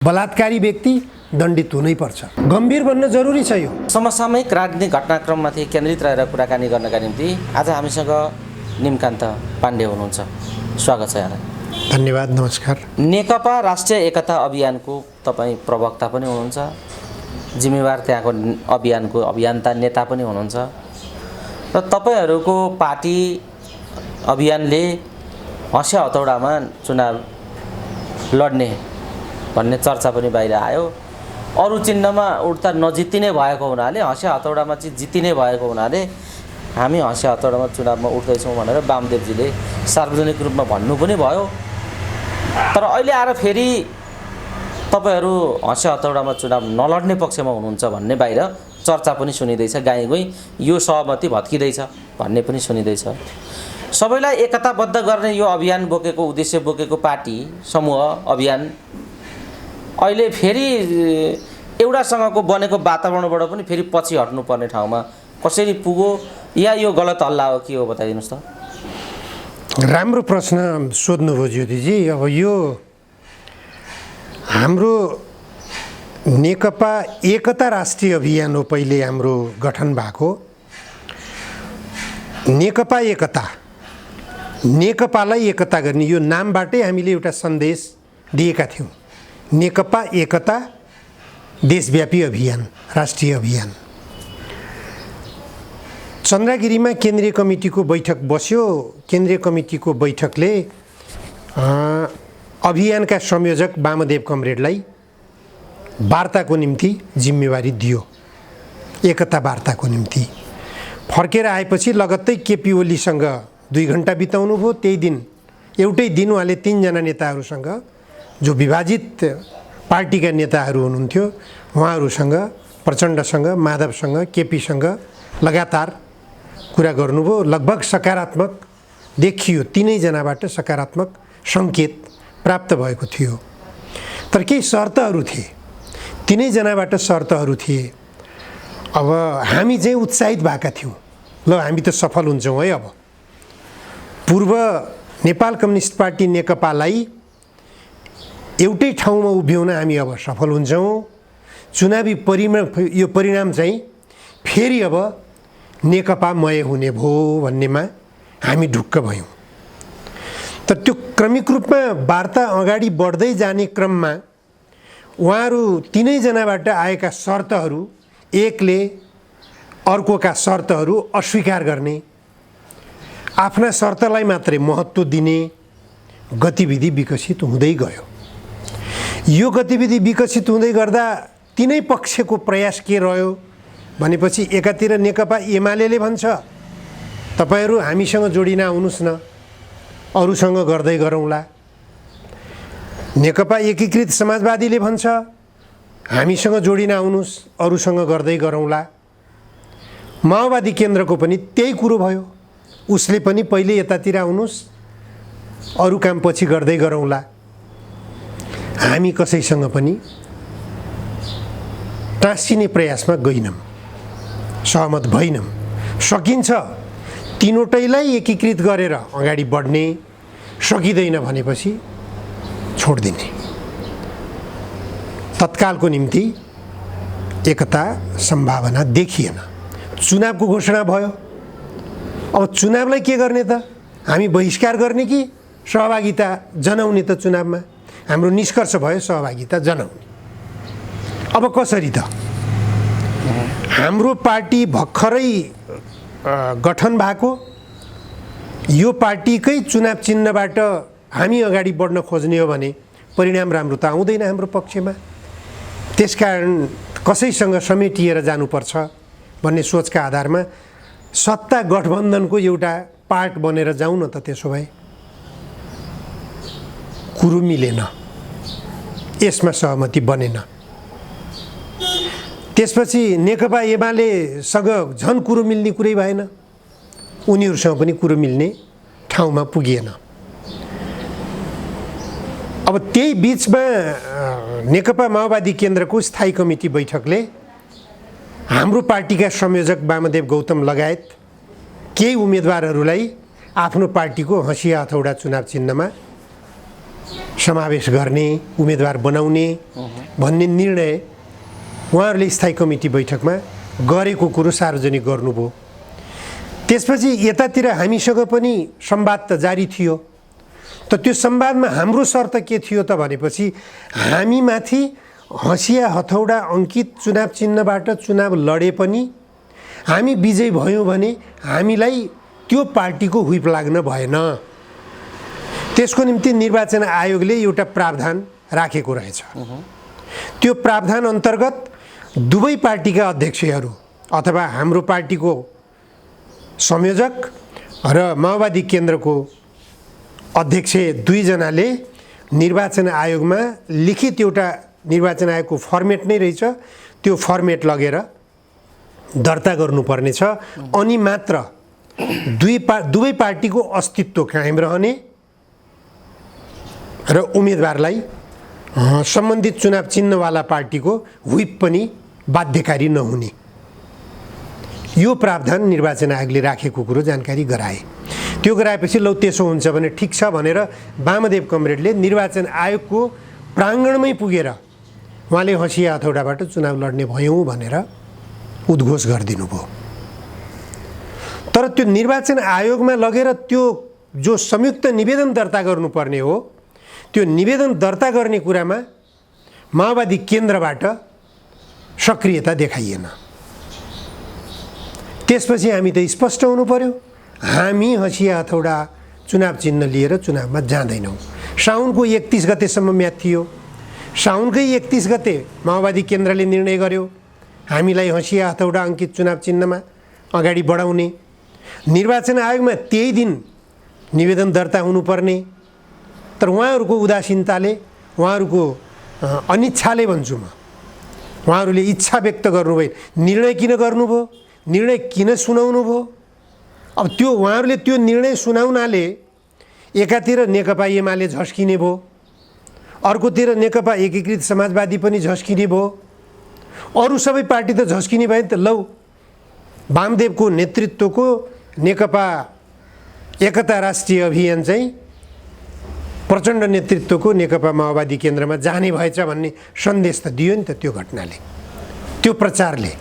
बलात्कारी व्यक्ति दण्डित हुनै पर्छ। गम्भीर बन्न जरुरी छ। यो समसामयिक राजनीतिक घटनाक्रममाथि केन्द्रित रहेर कुराकानी गर्नका निम्ति आज हामीसँग निमकान्त पाण्डे हुनुहुन्छ। स्वागत छ यहाँलाई। धन्यवाद, नमस्कार। नेकपा राष्ट्रिय एकता अभियानको तपाईँ प्रवक्ता पनि हुनुहुन्छ, जिम्मेवार त्यहाँको अभियानको अभियन्ता नेता पनि हुनुहुन्छ र तपाईँहरूको पार्टी अभियानले हँसिया हतौडामा चुनाव लड्ने भन्ने चर्चा पनि बाहिर आयो। अरू चिन्हमा उड्ता नजितिने भएको हुनाले, हँसिया हतौडामा चाहिँ जितिने भएको हुनाले हामी हँसिया हतौडामा चुनावमा उठ्दैछौँ भनेर वामदेवजीले सार्वजनिक रूपमा भन्नु पनि भयो। तर अहिले आएर फेरि तपाईँहरू हँसिया हतौडामा चुनाव नलड्ने पक्षमा हुनुहुन्छ भन्ने बाहिर चर्चा पनि सुनिँदैछ। गाईगुई यो सहमति भत्किँदैछ भन्ने पनि सुनिँदैछ। सबैलाई एकताबद्ध गर्ने यो अभियान बोकेको, उद्देश्य बोकेको पार्टी समूह अभियान अहिले फेरि एउटासँगको बनेको वातावरणबाट पनि फेरि पछि हट्नुपर्ने ठाउँमा कसरी पुग्यो, या यो गलत हल्ला हो के हो, बताइदिनुहोस् त। राम्रो प्रश्न सोध्नुभयो ज्योतिजी। अब यो हाम्रो नेकपा एकता राष्ट्रिय अभियान हो। पहिले हाम्रो गठन भएको नेकपा एकता, नेकपालाई एकता गर्ने यो नामबाटै हामीले एउटा सन्देश दिएका थियौँ। नेकपा एकता देशव्यापी अभियान, राष्ट्रिय अभियान। चन्द्रगिरीमा केन्द्रीय कमिटीको बैठक बस्यो। केन्द्रीय कमिटीको बैठकले अभियानका संयोजक वामदेव कमरेडलाई वार्ताको निम्ति जिम्मेवारी दियो, एकता वार्ताको निम्ति। फर्केर आएपछि लगत्तै केपी ओलीसँग 2 घण्टा बिताउनु भयो। त्यही दिन एउटै दिन उहाँले 3 जना नेताहरूसँग, जो विभाजित पार्टीका नेताहरू हुनुहुन्थ्यो, उहाँहरूसँग, प्रचण्डसँग, माधवसँग, केपीसँग लगातार कुरा गर्नुभयो। लगभग सकारात्मक देखियो, 3 जनाबाट सकारात्मक सङ्केत प्राप्त भएको थियो। तर केही शर्तहरू थिए, 3 जनाबाट शर्तहरू थिए। अब हामी चाहिँ उत्साहित भएका थियौँ, ल हामी त सफल हुन्छौँ है। अब पूर्व नेपाल कम्युनिस्ट पार्टी नेकपालाई एउटै ठाउँमा उभ्याउन हामी अब सफल हुन्छौँ। चुनावी परिणाम चाहिँ फेरि अब नेकपामय हुने भयो भन्नेमा हामी ढुक्क भयौँ। तर त्यो क्रमिक रूपमा वार्ता अगाडि बढ्दै जाने क्रममा उहाँहरू 3 जनाबाट आएका शर्तहरू, एकले अर्कोका शर्तहरू अस्वीकार गर्ने, आफ्ना शर्तलाई मात्रै महत्त्व दिने गतिविधि विकसित हुँदै गयो। यो गतिविधि विकसित हुँदै गर्दा 3 पक्षको प्रयास के रह्यो भनेपछि एकातिर नेकपा एमाले भन्छ तपाईहरू हामीसँग जोडिन आउनुहोस् न, अरूसँग गर्दै गरौँला। नेकपा एकीकृत समाजवादीले भन्छ हामीसँग जोडिन आउनुहोस्, अरूसँग गर्दै गरौँला। माओवादी केन्द्रको पनि त्यही कुरो भयो। उसले पनि पहिले यतातिर आउनुहोस्, अरू काम पछि गर्दै गरौँला। हामी कसैसँग पनि टाँसिने प्रयासमा गइनौँ, सहमत भइनौँ। सकिन्छ तीनवटैलाई एकीकृत गरेर अगाडि बढ्ने, सकिँदैन भनेपछि छोडिदिने। तत्कालको निम्ति एकता सम्भावना देखिएन। चुनावको घोषणा भयो। अब चुनावलाई के गर्ने त? हामी बहिष्कार गर्ने कि सहभागिता जनाउने त? चुनावमा हाम्रो निष्कर्ष भयो सहभागिता जनाउने। अब कसरी त? हाम्रो पार्टी भर्खरै गठन भएको, यो पार्टीकै चुनाव चिन्हबाट हामी अगाडि बढ्न खोज्ने हो भने परिणाम राम्रो त आउँदैन हाम्रो पक्षमा। त्यसकारण कसैसँग समेटिएर जानुपर्छ भन्ने सोचका आधारमा सत्ता गठबन्धनको एउटा पार्ट बनेर जाउँ न त। त्यसो भए कुरो मिलेन, यसमा सहमति बनेन। त्यसपछि नेकपा एमालेसँग झन् कुरो मिल्ने कुरै भएन, उनीहरूसँग पनि कुरो मिल्ने ठाउँमा पुगिएन। अब त्यही बिचमा नेकपा माओवादी केन्द्रको स्थायी कमिटी बैठकले हाम्रो पार्टीका संयोजक वामदेव गौतम लगायत केही उम्मेदवारहरूलाई आफ्नो पार्टीको हँसिया हथौडा चुनाव चिन्हमा समावेश गर्ने उम्मेदवार बनाउने भन्ने निर्णय उहाँहरूले स्थायी कमिटी बैठकमा गरेको कुरो सार्वजनिक गर्नुभयो। त्यसपछि यतातिर हामीसँग पनि संवाद त जारी थियो। त त्यो संवादमा हाम्रो शर्त के थियो त भनेपछि हामीमाथि हँसिया हथौडा अङ्कित चुनाव चिन्हबाट चुनाव लडे पनि हामी विजयी भयौँ भने हामीलाई त्यो पार्टीको हुइप लाग्न भएन। त्यसको निम्ति निर्वाचन आयोगले एउटा प्रावधान राखेको रहेछ। त्यो प्रावधान अन्तर्गत दुवै पार्टीका अध्यक्षहरू अथवा हाम्रो पार्टीको संयोजक र माओवादी केन्द्रको अध्यक्ष दुईजनाले निर्वाचन आयोगमा लिखित एउटा निर्वाचन आयोगको फर्मेट नै रहेछ, त्यो फर्मेट लगेर दर्ता गर्नुपर्नेछ। अनि मात्र दुवै पार्टीको अस्तित्व कायम रहने र उम्मेदवारलाई सम्बन्धित चुनाव चिन्हवाला पार्टीको व्हिप पनि बाध्यकारी नहुने, यो प्रावधान निर्वाचन आयोगले राखेको कुरो जानकारी गराए। त्यो गराएपछि लौ त्यसो हुन्छ भने ठिक छ भनेर वामदेव कमरेडले निर्वाचन आयोगको प्राङ्गणमै पुगेर उहाँले हँसिया हथौडाबाट चुनाव लड्ने भयौँ भनेर उद्घोष गरिदिनु भयो। तर त्यो निर्वाचन आयोगमा लगेर त्यो जो संयुक्त निवेदन दर्ता गर्नुपर्ने हो त्यो निवेदन दर्ता गर्ने कुरामा माओवादी केन्द्रबाट सक्रियता देखाइएन। त्यसपछि हामी त स्पष्ट हुनु पर्यो, हामी हँसिया हथौडा चुनाव चिन्ह लिएर चुनावमा जाँदैनौँ। साउनको 31 गतेसम्म म्याद थियो। साउनकै 31 गते माओवादी केन्द्रले निर्णय गर्यो हामीलाई हँसिया हथौडा अङ्कित चुनाव चिन्हमा अगाडि बढाउने। निर्वाचन आयोगमा त्यही दिन निवेदन दर्ता हुनुपर्ने, तर उहाँहरूको उदासीनताले, उहाँहरूको अनिच्छाले भन्छु म, उहाँहरूले इच्छा व्यक्त गर्नुभयो। निर्णय किन गर्नुभयो, निर्णय किन सुनाउनु भयो? अब त्यो उहाँहरूले त्यो निर्णय सुनाउनाले एकातिर नेकपा एमाले झस्किने भयो, अर्कोतिर नेकपा एकीकृत समाजवादी पनि झस्किने भयो, अरू सबै पार्टी त झस्किने भए त लौ वामदेवको नेतृत्वको नेकपा एकता राष्ट्रिय अभियान चाहिँ प्रचण्ड नेतृत्वको नेकपा माओवादी केन्द्रमा जाने भएछ भन्ने सन्देश त दियो नि त त्यो घटनाले, त्यो प्रचारले।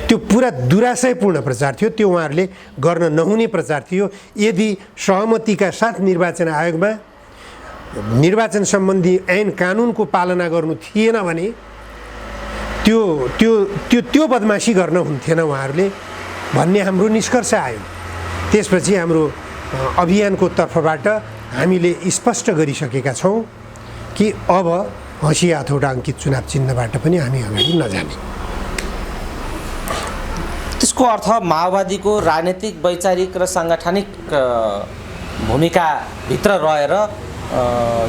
त्यो पुरा दुराशयपूर्ण प्रचार थियो, त्यो उहाँहरूले गर्न नहुने प्रचार थियो। यदि सहमतिका साथ निर्वाचन आयोगमा निर्वाचन सम्बन्धी ऐन कानुनको पालना गर्नु थिएन भने त्यो त्यो त्यो त्यो बदमासी गर्न हुन्थेन उहाँहरूले भन्ने हाम्रो निष्कर्ष आयो। त्यसपछि हाम्रो अभियानको तर्फबाट हामीले स्पष्ट गरिसकेका छौँ कि अब हँसिया हथौडा अङ्कित चुनाव चिन्हबाट पनि हामी अगाडि नजाने। त्यसको अर्थ माओवादीको राजनीतिक, वैचारिक र साङ्गठनिक भूमिकाभित्र रहेर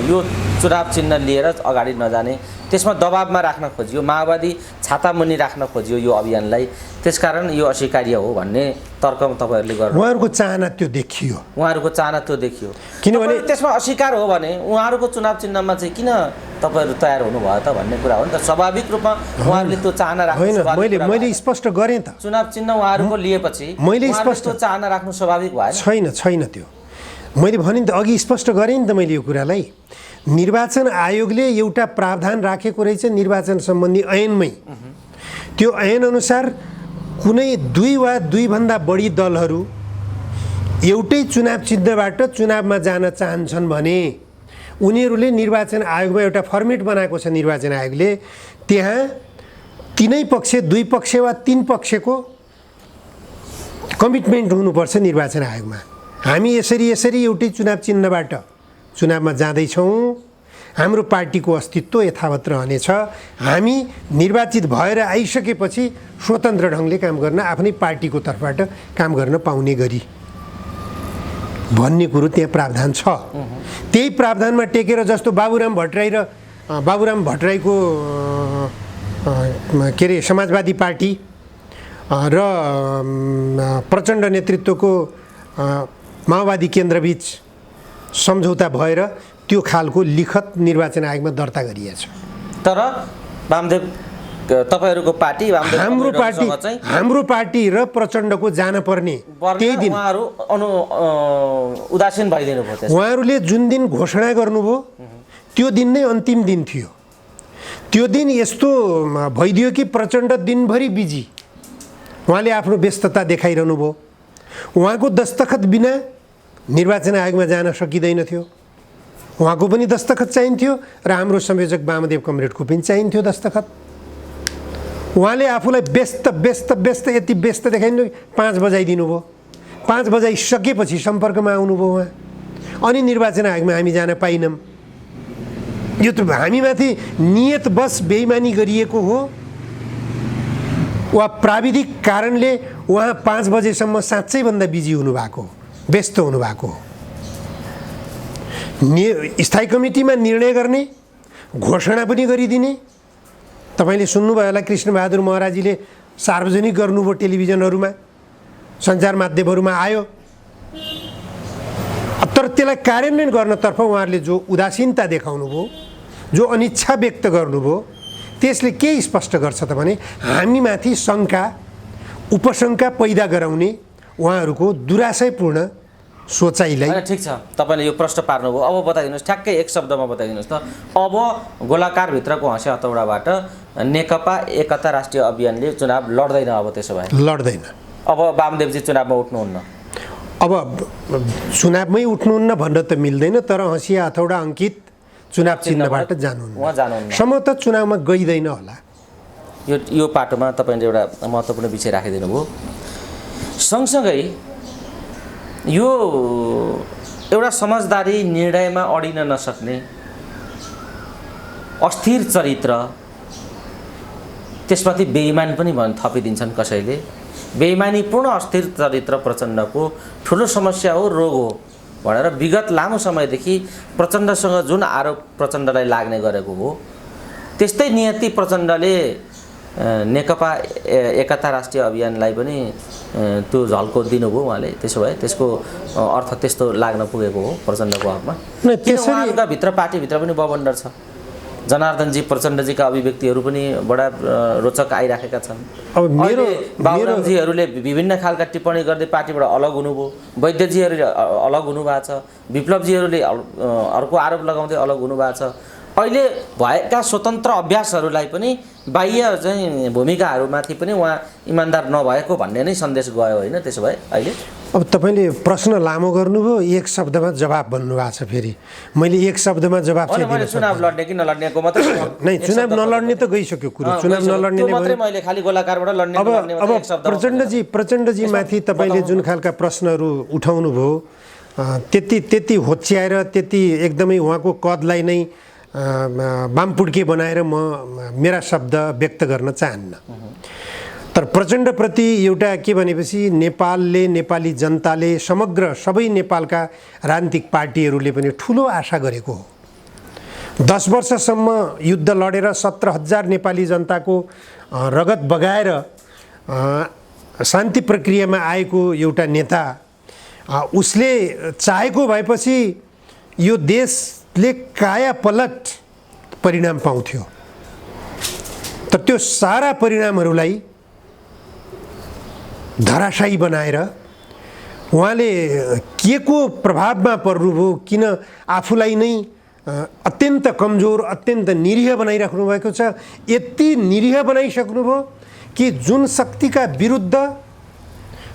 यो चुनाव चिन्ह लिएर अगाडि नजाने, त्यसमा दबाबमा राख्न खोजियो, माओवादी छातामुनि राख्न खोजियो यो अभियानलाई, त्यसकारण यो अस्वीकार्य हो भन्ने तर्क तपाईँहरूले गर्नु। उहाँहरूको चाहना त्यो देखियो, उहाँहरूको चाहना त्यो देखियो। किनभने त्यसमा अस्वीकार हो भने उहाँहरूको चुनाव चिन्हमा चाहिँ किन तपाईँहरू तयार हुनुभयो त भन्ने कुरा हो नि त। स्वाभाविक रूपमा उहाँहरूले त्यो चाहना राख्नु, मैले स्पष्ट गरेँ त, चुनाव चिन्ह उहाँहरूको लिएपछि मैले स्पष्ट त्यो चाहना राख्नु स्वाभाविक भएन। छैन त्यो मैले भने नि त, अघि स्पष्ट गरेँ नि त मैले यो कुरालाई। निर्वाचन आयोगले एउटा प्रावधान राखेको रहेछ निर्वाचन सम्बन्धी ऐनमै। त्यो ऐनअनुसार कुनै दुई वा दुईभन्दा बढी दलहरू एउटै चुनाव चिन्हबाट चुनावमा जान चाहन्छन् भने उनीहरूले निर्वाचन आयोगमा एउटा फर्मेट बनाएको छ निर्वाचन आयोगले, त्यहाँ तिनै पक्ष, दुई पक्ष वा तीन पक्षको कमिटमेन्ट हुनुपर्छ निर्वाचन आयोगमा। हामी यसरी एउटै चुनाव चिन्हबाट चुनावमा जाँदैछौँ, हाम्रो पार्टीको अस्तित्व यथावत रहनेछ, हामी निर्वाचित भएर आइसकेपछि स्वतन्त्र ढङ्गले काम गर्न, आफ्नै पार्टीको तर्फबाट काम गर्न पाउने गरी भन्ने कुरो त्यहाँ प्रावधान छ। त्यही प्रावधानमा टेकेर जस्तो बाबुराम भट्टराईको के अरे समाजवादी पार्टी र प्रचण्ड नेतृत्वको माओवादी केन्द्रबीच सम्झौता भएर त्यो खालको लिखत निर्वाचन आयोगमा दर्ता गरिएछ। तर वामदेव तपाईहरूको पार्टी, हाम्रो पार्टी र प्रचण्डको जान पर्ने त्यही दिन उहाँहरू उदासीन भइदिनु भयो। उहाँहरूले जुन दिन घोषणा गर्नुभयो त्यो दिन नै अन्तिम दिन थियो। त्यो दिन यस्तो भइदियो कि प्रचण्ड दिनभरि बिजी, उहाँले आफ्नो व्यस्तता देखाइरहनु भयो। उहाँको दस्तखत बिना निर्वाचन आयोगमा जान सकिँदैन थियो। उहाँको पनि दस्तखत चाहिन्थ्यो र हाम्रो संयोजक वामदेव कमरेडको पनि चाहिन्थ्यो दस्तखत। उहाँले आफूलाई व्यस्त व्यस्त व्यस्त यति व्यस्त देखाइनु 5 बजाइदिनु भयो। 5 बजाइसकेपछि सम्पर्कमा आउनुभयो उहाँ, अनि निर्वाचन आयोगमा हामी जान पाइनौँ। यो त हामीमाथि नियतवश बेइमानी गरिएको हो वा प्राविधिक कारणले उहाँ 5 बजेसम्म साँच्चैभन्दा बिजी हुनुभएको, व्यस्त हुनुभएको हो। स्थायी कमिटीमा निर्णय गर्ने, घोषणा पनि गरिदिने। तपाईँले सुन्नुभयो होला कृष्णबहादुर महराजीले सार्वजनिक गर्नुभयो, टेलिभिजनहरूमा सञ्चार माध्यमहरूमा आयो। तर त्यसलाई कार्यान्वयन गर्नतर्फ उहाँहरूले जो उदासीनता देखाउनु भयो, जो अनिच्छा व्यक्त गर्नुभयो, त्यसले के स्पष्ट गर्छ त भने हामीमाथि शङ्का उपशङ्का पैदा गराउने उहाँहरूको दुराशयपूर्ण सोचाइलाई। ठिक छ, तपाईँले यो प्रश्न पार्नुभयो। अब बताइदिनुहोस्, ठ्याक्कै एक शब्दमा बताइदिनुहोस् त, अब गोलाकारभित्रको हँसे हतौडाबाट नेकपा एकता राष्ट्रिय अभियानले चुनाव लड्दैन? अब त्यसो भए लड्दैन। अब वामदेवजी चुनावमा उठ्नुहुन्न? अब चुनावमै उठ्नुहुन्न भन्न त मिल्दैन, तर हँसिया हथौडा अङ्कित चुनाव चिन्हबाट जानुहुन्न। सम्भवतः चुनावमा गइँदैन होला। यो पाटोमा तपाईँले एउटा महत्त्वपूर्ण विषय राखिदिनु भयो। सँगसँगै यो एउटा समझदारी निर्णयमा अडिन नसक्ने अस्थिर चरित्र, त्यसमाथि बेइमान पनि थपिदिन्छन् कसैले। बेइमानीपूर्ण अस्थिर चरित्र प्रचण्डको ठुलो समस्या हो, रोग हो भनेर विगत लामो समयदेखि प्रचण्डसँग जुन आरोप प्रचण्डलाई लाग्ने गरेको हो, त्यस्तै नियति प्रचण्डले नेकपा एकता राष्ट्रिय अभियानलाई पनि त्यो झल्को दिनुभयो उहाँले। त्यसो भए त्यसको अर्थ त्यस्तो लाग्न पुगेको हो प्रचण्डको हकमा। उहाँका भित्र पार्टीभित्र पनि बबन्डर छ। जनार्दनजी प्रचण्डजीका अभिव्यक्तिहरू पनि बडा रोचक आइराखेका छन्। अब मेरो बाबुरामजीहरूले विभिन्न खालका टिप्पणी गर्दै पार्टीबाट अलग हुनुभयो, वैद्यजीहरूले अलग हुनुभएको छ, विप्लवजीहरूले अर्को आरोप लगाउँदै अलग हुनुभएको छ। अहिले भएका स्वतन्त्र अभ्यासहरूलाई पनि बाह्य चाहिँ भूमिकाहरूमाथि पनि उहाँ इमान्दार नभएको भन्ने नै सन्देश गयो होइन? त्यसो भए अहिले अब तपाईँले प्रश्न लामो गर्नुभयो, एक शब्दमा जवाब भन्नुभएको छ। फेरि मैले एक शब्दमा जवाब चाहिँ दिन सक्दिनँ। चुनाव लड्ने कि नलड्नेको मात्रै नै, चुनाव नलड्ने त गइसक्यो कुरो। चुनाव नलड्ने मात्रै मैले खाली गोलाकारबाट लड्ने अब प्रचण्डजी तपाईँले जुन खालका प्रश्नहरू उठाउनु भयो, त्यति होच्याएर त्यति एकदमै उहाँको कदलाई नै बामपुड्के बनाएर मेरा शब्द व्यक्त गर्न चाहन्न। तर प्रचण्डप्रति एउटा के भनेपछि नेपालले, नेपाली जनताले, समग्र सबै नेपालका राजनीतिक पार्टीहरूले पनि ठुलो आशा गरेको हो। 10 वर्षसम्म युद्ध लडेर 17,000 नेपाली जनताको रगत बगाएर शान्ति प्रक्रियामा आएको एउटा नेता, उसले चाहेको भएपछि यो देशले काया पलट परिणाम पाउँथ्यो। तर त्यो सारा परिणामहरूलाई धराशायी बनाएर उहाँले के को प्रभावमा पर्नुभयो, किन आफूलाई नै अत्यन्त कमजोर, अत्यन्त निरीह बनाइराख्नु भएको छ। यति निरीह बनाइसक्नुभयो कि जुन शक्तिका विरुद्ध,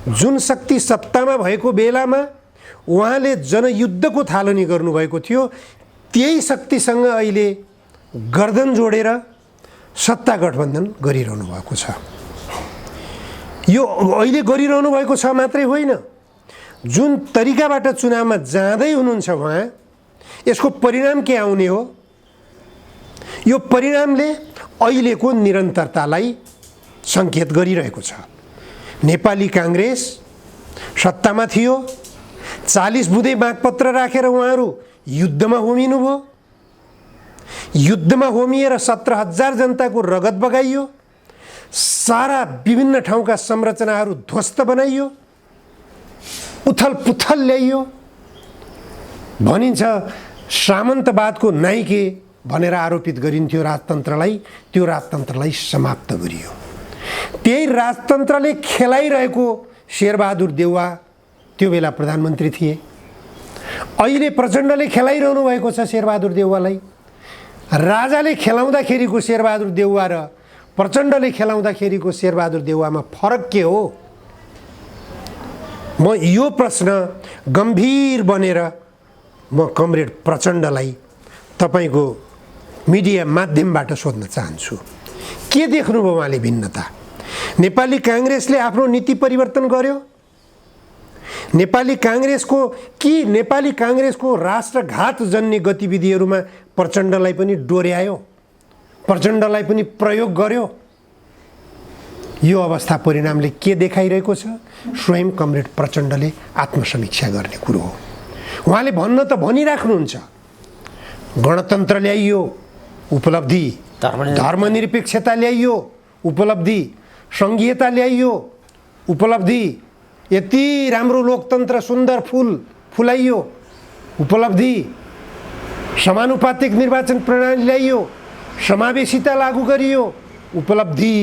जुन शक्ति सत्तामा भएको बेलामा उहाँले जनयुद्धको थालनी गर्नुभएको थियो, त्यही शक्तिसँग अहिले गर्दन जोडेर सत्ता गठबन्धन गरिरहनु भएको छ। यो अहिले गरिरहनु भएको छ मात्रै होइन, जुन तरिकाबाट चुनावमा जाँदै हुनुहुन्छ उहाँ, यसको परिणाम के आउने हो? यो परिणामले अहिलेको निरन्तरतालाई सङ्केत गरिरहेको छ। नेपाली काङ्ग्रेस सत्तामा थियो, 40 बुँदे मागपत्र राखेर उहाँहरू युद्धमा होमिनुभयो। युद्धमा होमिएर 17,000 जनताको रगत बगाइयो, सारा विभिन्न ठाउँका संरचनाहरू ध्वस्त बनाइयो, उथल पुथल ल्याइयो। भनिन्छ सामन्तवादको नाइके भनेर आरोपित गरिन्थ्यो राजतन्त्रलाई, त्यो राजतन्त्रलाई समाप्त गरियो। त्यही राजतन्त्रले खेलाइरहेको शेरबहादुर देउवा त्यो बेला प्रधानमन्त्री थिए। अहिले प्रचण्डले खेलाइरहनु भएको छ शेरबहादुर देउवालाई। राजाले खेलाउँदाखेरिको शेरबहादुर देउवा र प्रचण्डले खेलाउँदाखेरिको शेरबहादुर देउवामा फरक के हो? म यो प्रश्न गम्भीर बनेर म कमरेड प्रचण्डलाई तपाईँको मिडिया माध्यमबाट सोध्न चाहन्छु। के देख्नुभयो उहाँले भिन्नता? नेपाली काङ्ग्रेसले आफ्नो नीति परिवर्तन गर्यो? नेपाली काङ्ग्रेसको राष्ट्रघात जन्य गतिविधिहरूमा प्रचण्डलाई पनि डोर्यायो, प्रचण्डलाई पनि प्रयोग गर्यो? यो अवस्था परिणामले के देखाइरहेको छ? स्वयं कमरेड प्रचण्डले आत्मसमीक्षा गर्ने कुरो हो। उहाँले भन्न त भनिराख्नुहुन्छ, गणतन्त्र ल्याइयो, उपलब्धि, धर्मनिरपेक्षता ल्याइयो, उपलब्धि, सङ्घीयता ल्याइयो, उपलब्धि, यति राम्रो लोकतन्त्र सुन्दर फुलाइयो, उपलब्धि, समानुपातिक निर्वाचन प्रणाली ल्याइयो, समावेशिता लागू गरियो, उपलब्धि,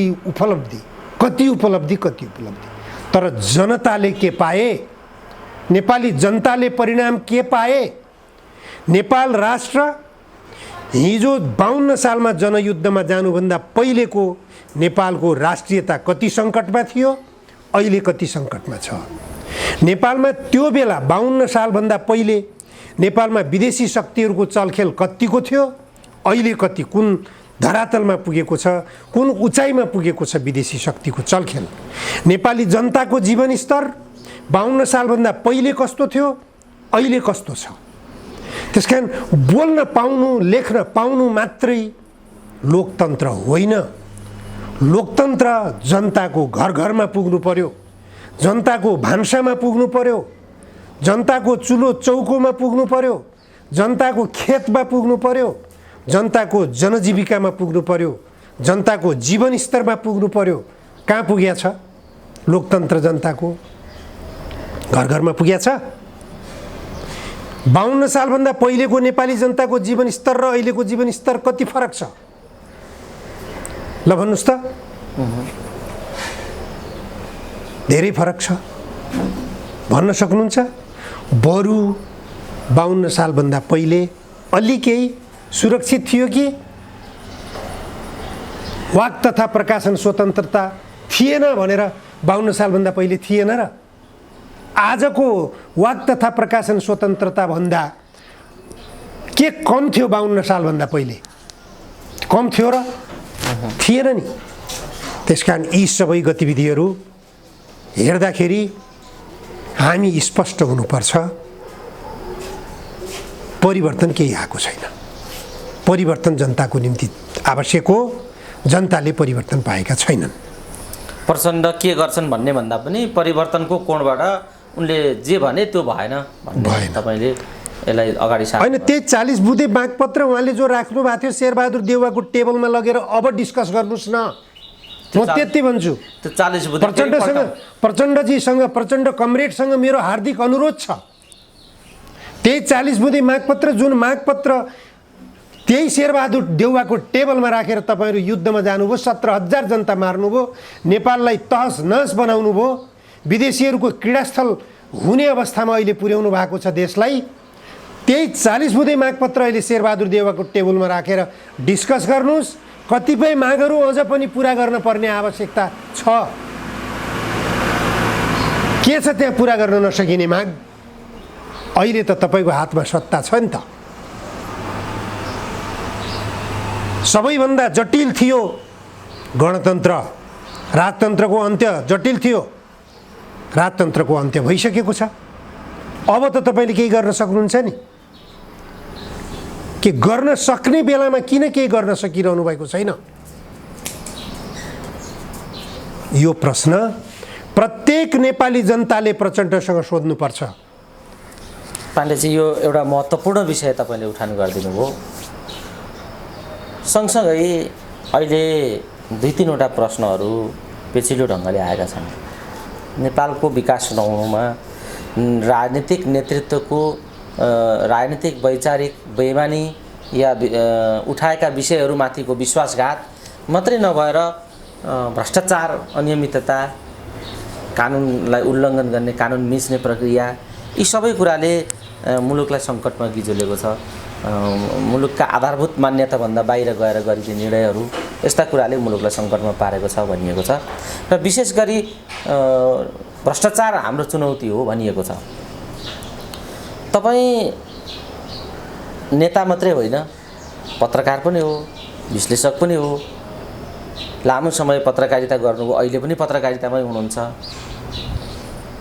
कति उपलब्धि। तर जनताले के पाए? नेपाली जनताले परिणाम के पाए? नेपाल राष्ट्र हिजो 52 सालमा जनयुद्धमा जानुभन्दा पहिलेको नेपालको राष्ट्रियता कति सङ्कटमा थियो, अहिले कति सङ्कटमा छ? नेपालमा त्यो बेला 52 सालभन्दा पहिले नेपालमा विदेशी शक्तिहरूको चलखेल कतिको थियो, अहिले कति, कुन धरातलमा पुगेको छ, कुन उचाइमा पुगेको छ विदेशी शक्तिको चलखेल? नेपाली जनताको जीवनस्तर 52 सालभन्दा पहिले कस्तो थियो, अहिले कस्तो छ? त्यसकारण बोल्न पाउनु, लेख्न पाउनु मात्रै लोकतन्त्र होइन। लोकतन्त्र जनताको घर घरमा पुग्नु पर्यो, जनताको भान्सामा पुग्नु पर्यो, जनताको चुलो चौकोमा पुग्नु पर्यो, जनताको खेतमा पुग्नु पर्यो, जनताको जनजीविकामा पुग्नु पर्यो, जनताको जीवनस्तरमा पुग्नु पर्यो। कहाँ पुगेको छ लोकतन्त्र? जनताको घर घरमा पुगेको छ? 52 सालभन्दा पहिलेको नेपाली जनताको जीवनस्तर र अहिलेको जीवनस्तर कति फरक छ? ल भन्नुहोस् त। धेरै फरक छ भन्न सक्नुहुन्छ? बरु 52 सालभन्दा पहिले अलि केही सुरक्षित थियो कि? वाक तथा प्रकाशन स्वतन्त्रता थिएन भनेर 52 सालभन्दा पहिले थिएन र? आजको वाक तथा प्रकाशन स्वतन्त्रता भन्दा के कम थियो 52 सालभन्दा पहिले? कम थियो र? थिएन नि। त्यसकारण यी सबै गतिविधिहरू हेर्दाखेरि हामी स्पष्ट हुनुपर्छ, परिवर्तन केही आएको छैन। परिवर्तन जनताको निम्ति आवश्यक हो, जनताले परिवर्तन पाएका छैनन्। प्रचण्ड के गर्छन् भन्ने भन्दा पनि परिवर्तनको कोणबाट उनले जे भने त्यो भएन भन्ने तपाईँले यसलाई अगाडि सार्नु होइन। त्यही 40 बुँदे मागपत्र उहाँले जो राख्नु भएको थियो शेरबहादुर देउवाको टेबलमा लगेर अब डिस्कस गर्नुहोस् न। म त्यति भन्छु। त्यो 40 बुँदे प्रचण्डजीसँग, प्रचण्ड कमरेडसँग मेरो हार्दिक अनुरोध छ, त्यही 40 बुँदे मागपत्र, जुन मागपत्र त्यही शेरबहादुर देउवाको टेबलमा राखेर तपाईँहरू युद्धमा जानुभयो, 17,000 जनता मार्नुभयो, नेपाललाई तहस नहस बनाउनु भयो, विदेशीहरूको क्रीडास्थल हुने अवस्थामा अहिले पुर्याउनु भएको छ देशलाई। त्यही 40 बुँदे मागपत्र अहिले शेरबहादुर देउवाको टेबलमा राखेर डिस्कस गर्नुहोस्। कतिपय मागहरू अझ पनि पुरा गर्न पर्ने आवश्यकता छ। के छ त्यहाँ पुरा गर्न नसकिने माग? अहिले त तपाईँको हातमा सत्ता छ नि त। सबैभन्दा जटिल थियो गणतन्त्र, राजतन्त्रको अन्त्य जटिल थियो, राजतन्त्रको अन्त्य भइसकेको छ। अब त तपाईँले केही गर्न सक्नुहुन्छ नि? के गर्न सक्ने बेलामा किन केही गर्न सकिरहनु भएको छैन? यो प्रश्न प्रत्येक नेपाली जनताले प्रचण्डसँग सोध्नुपर्छ। पाण्डेजी, यो एउटा महत्त्वपूर्ण विषय तपाईँले उठान गरिदिनु भयो। सँगसँगै अहिले 2-3वटा प्रश्नहरू पेचिलो ढङ्गले आएका छन्। नेपालको विकास नहुनुमा राजनीतिक नेतृत्वको राजनीतिक वैचारिक बेइमानी या उठाएका विषयहरूमाथिको विश्वासघात मात्रै नभएर भ्रष्टाचार, अनियमितता, कानुनलाई उल्लङ्घन गर्ने, कानुन मिच्ने प्रक्रिया, यी सबै कुराले मुलुकलाई सङ्कटमा गिजोलेको छ। मुलुकका आधारभूत मान्यताभन्दा बाहिर गएर गरिने निर्णयहरू यस्ता कुराले मुलुकलाई सङ्कटमा पारेको छ भनिएको छ र विशेष गरी भ्रष्टाचार हाम्रो चुनौती हो भनिएको छ। तपाईँ नेता मात्रै होइन, पत्रकार पनि हो, विश्लेषक पनि हो, लामो समय पत्रकारिता गर्नुभयो, अहिले पनि पत्रकारितामै हुनुहुन्छ।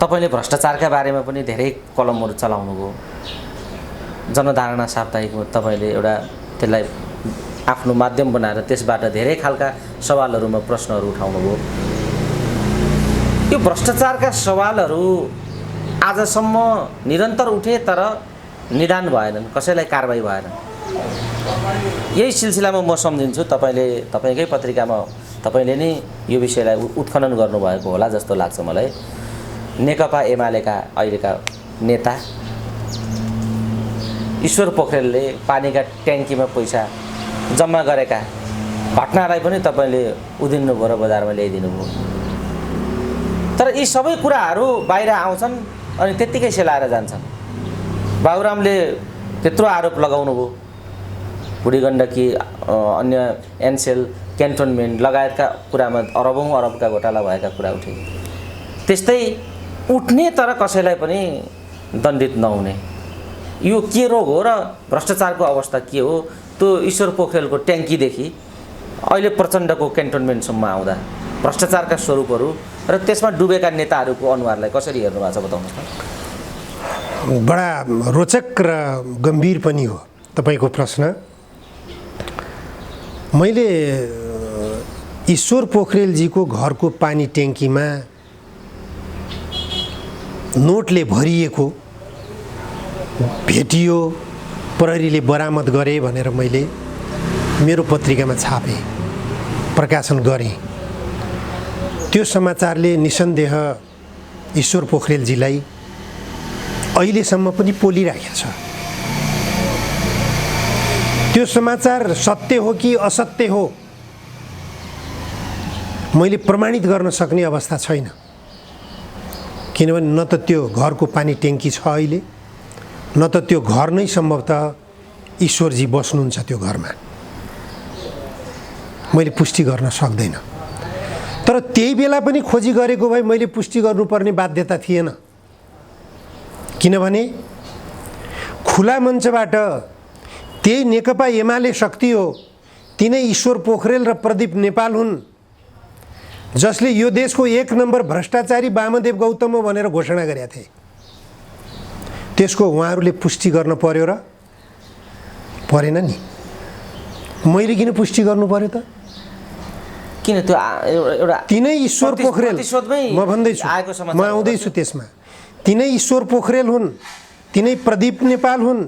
तपाईँले भ्रष्टाचारका बारेमा पनि धेरै कलमहरू चलाउनुभयो। जनधारणा साप्ताहिकमा तपाईँले एउटा त्यसलाई आफ्नो माध्यम बनाएर त्यसबाट धेरै खालका सवालहरूमा प्रश्नहरू उठाउनुभयो। यो भ्रष्टाचारका सवालहरू आजसम्म निरन्तर उठे तर निदान भएनन्, कसैलाई कारबाही भएन। यही सिलसिलामा म सम्झिन्छु तपाईँकै पत्रिकामा तपाईँले नै यो विषयलाई उत्खनन गर्नुभएको होला जस्तो लाग्छ मलाई। नेकपा एमालेका अहिलेका नेता ईश्वर पोखरेलले पानीका ट्याङ्कीमा पैसा जम्मा गरेका घटनालाई पनि तपाईँले उदिन्नुभयो र बजारमा ल्याइदिनु भयो। तर यी सबै कुराहरू बाहिर आउँछन् अनि त्यत्तिकै सेलाएर जान्छन्। बाबुरामले त्यत्रो आरोप लगाउनु भयो, बुढी गण्डकी, अन्य एनसेल, क्यान्टोनमेन्ट लगायतका कुरामा अरबौँ अरबका घोटाला भएका कुरा उठे। त्यस्तै उठ्ने तर कसैलाई पनि दण्डित नहुने यो के रोग हो र भ्रष्टाचारको अवस्था के हो? त्यो ईश्वर पोखरेलको ट्याङ्कीदेखि अहिले प्रचण्डको क्यान्टोनमेन्टसम्म आउँदा भ्रष्टाचारका स्वरूपहरू र त्यसमा डुबेका नेताहरूको अनुहारलाई कसरी हेर्नु भएको छ बताउनुहोस् न। बडा रोचक र गम्भीर पनि हो तपाईँको प्रश्न। मैले ईश्वर पोखरेलजीको घरको पानी ट्याङ्कीमा नोटले भरिएको भेटियो, प्रहरीले बरामद गरे भनेर मैले मेरो पत्रिकामा छापेँ, प्रकाशन गरेँ। त्यो समाचारले निसन्देह ईश्वर पोखरेलजीलाई अहिलेसम्म पनि पोलिराखेको छ। त्यो समाचार सत्य हो कि असत्य हो मैले प्रमाणित गर्न सक्ने अवस्था छैन, किनभने न त त्यो घरको पानी ट्याङ्की छ अहिले, न त त्यो घर नै सम्भवतः ईश्वरजी बस्नुहुन्छ त्यो घरमा। मैले पुष्टि गर्न सक्दैन। तर त्यही बेला पनि खोजी गरेको भए मैले पुष्टि गर्नुपर्ने बाध्यता थिएन, किनभने खुला मञ्चबाट त्यही नेकपा एमाले शक्ति हो, तिनै ईश्वर पोखरेल र प्रदीप नेपाल हुन् जसले यो देशको 1 नम्बर भ्रष्टाचारी वामदेव गौतम हो भनेर घोषणा गरेका थिए। त्यसको उहाँहरूले पुष्टि गर्न पर्यो र परेन नि? मैले किन पुष्टि गर्नु पर्यो त? किन त्यो एउटा तिनै ईश्वर पोखरेल, म भन्दैछु, म आउँदैछु त्यसमा। तिनै ईश्वर पोखरेल हुन्, तिनै प्रदीप नेपाल हुन्,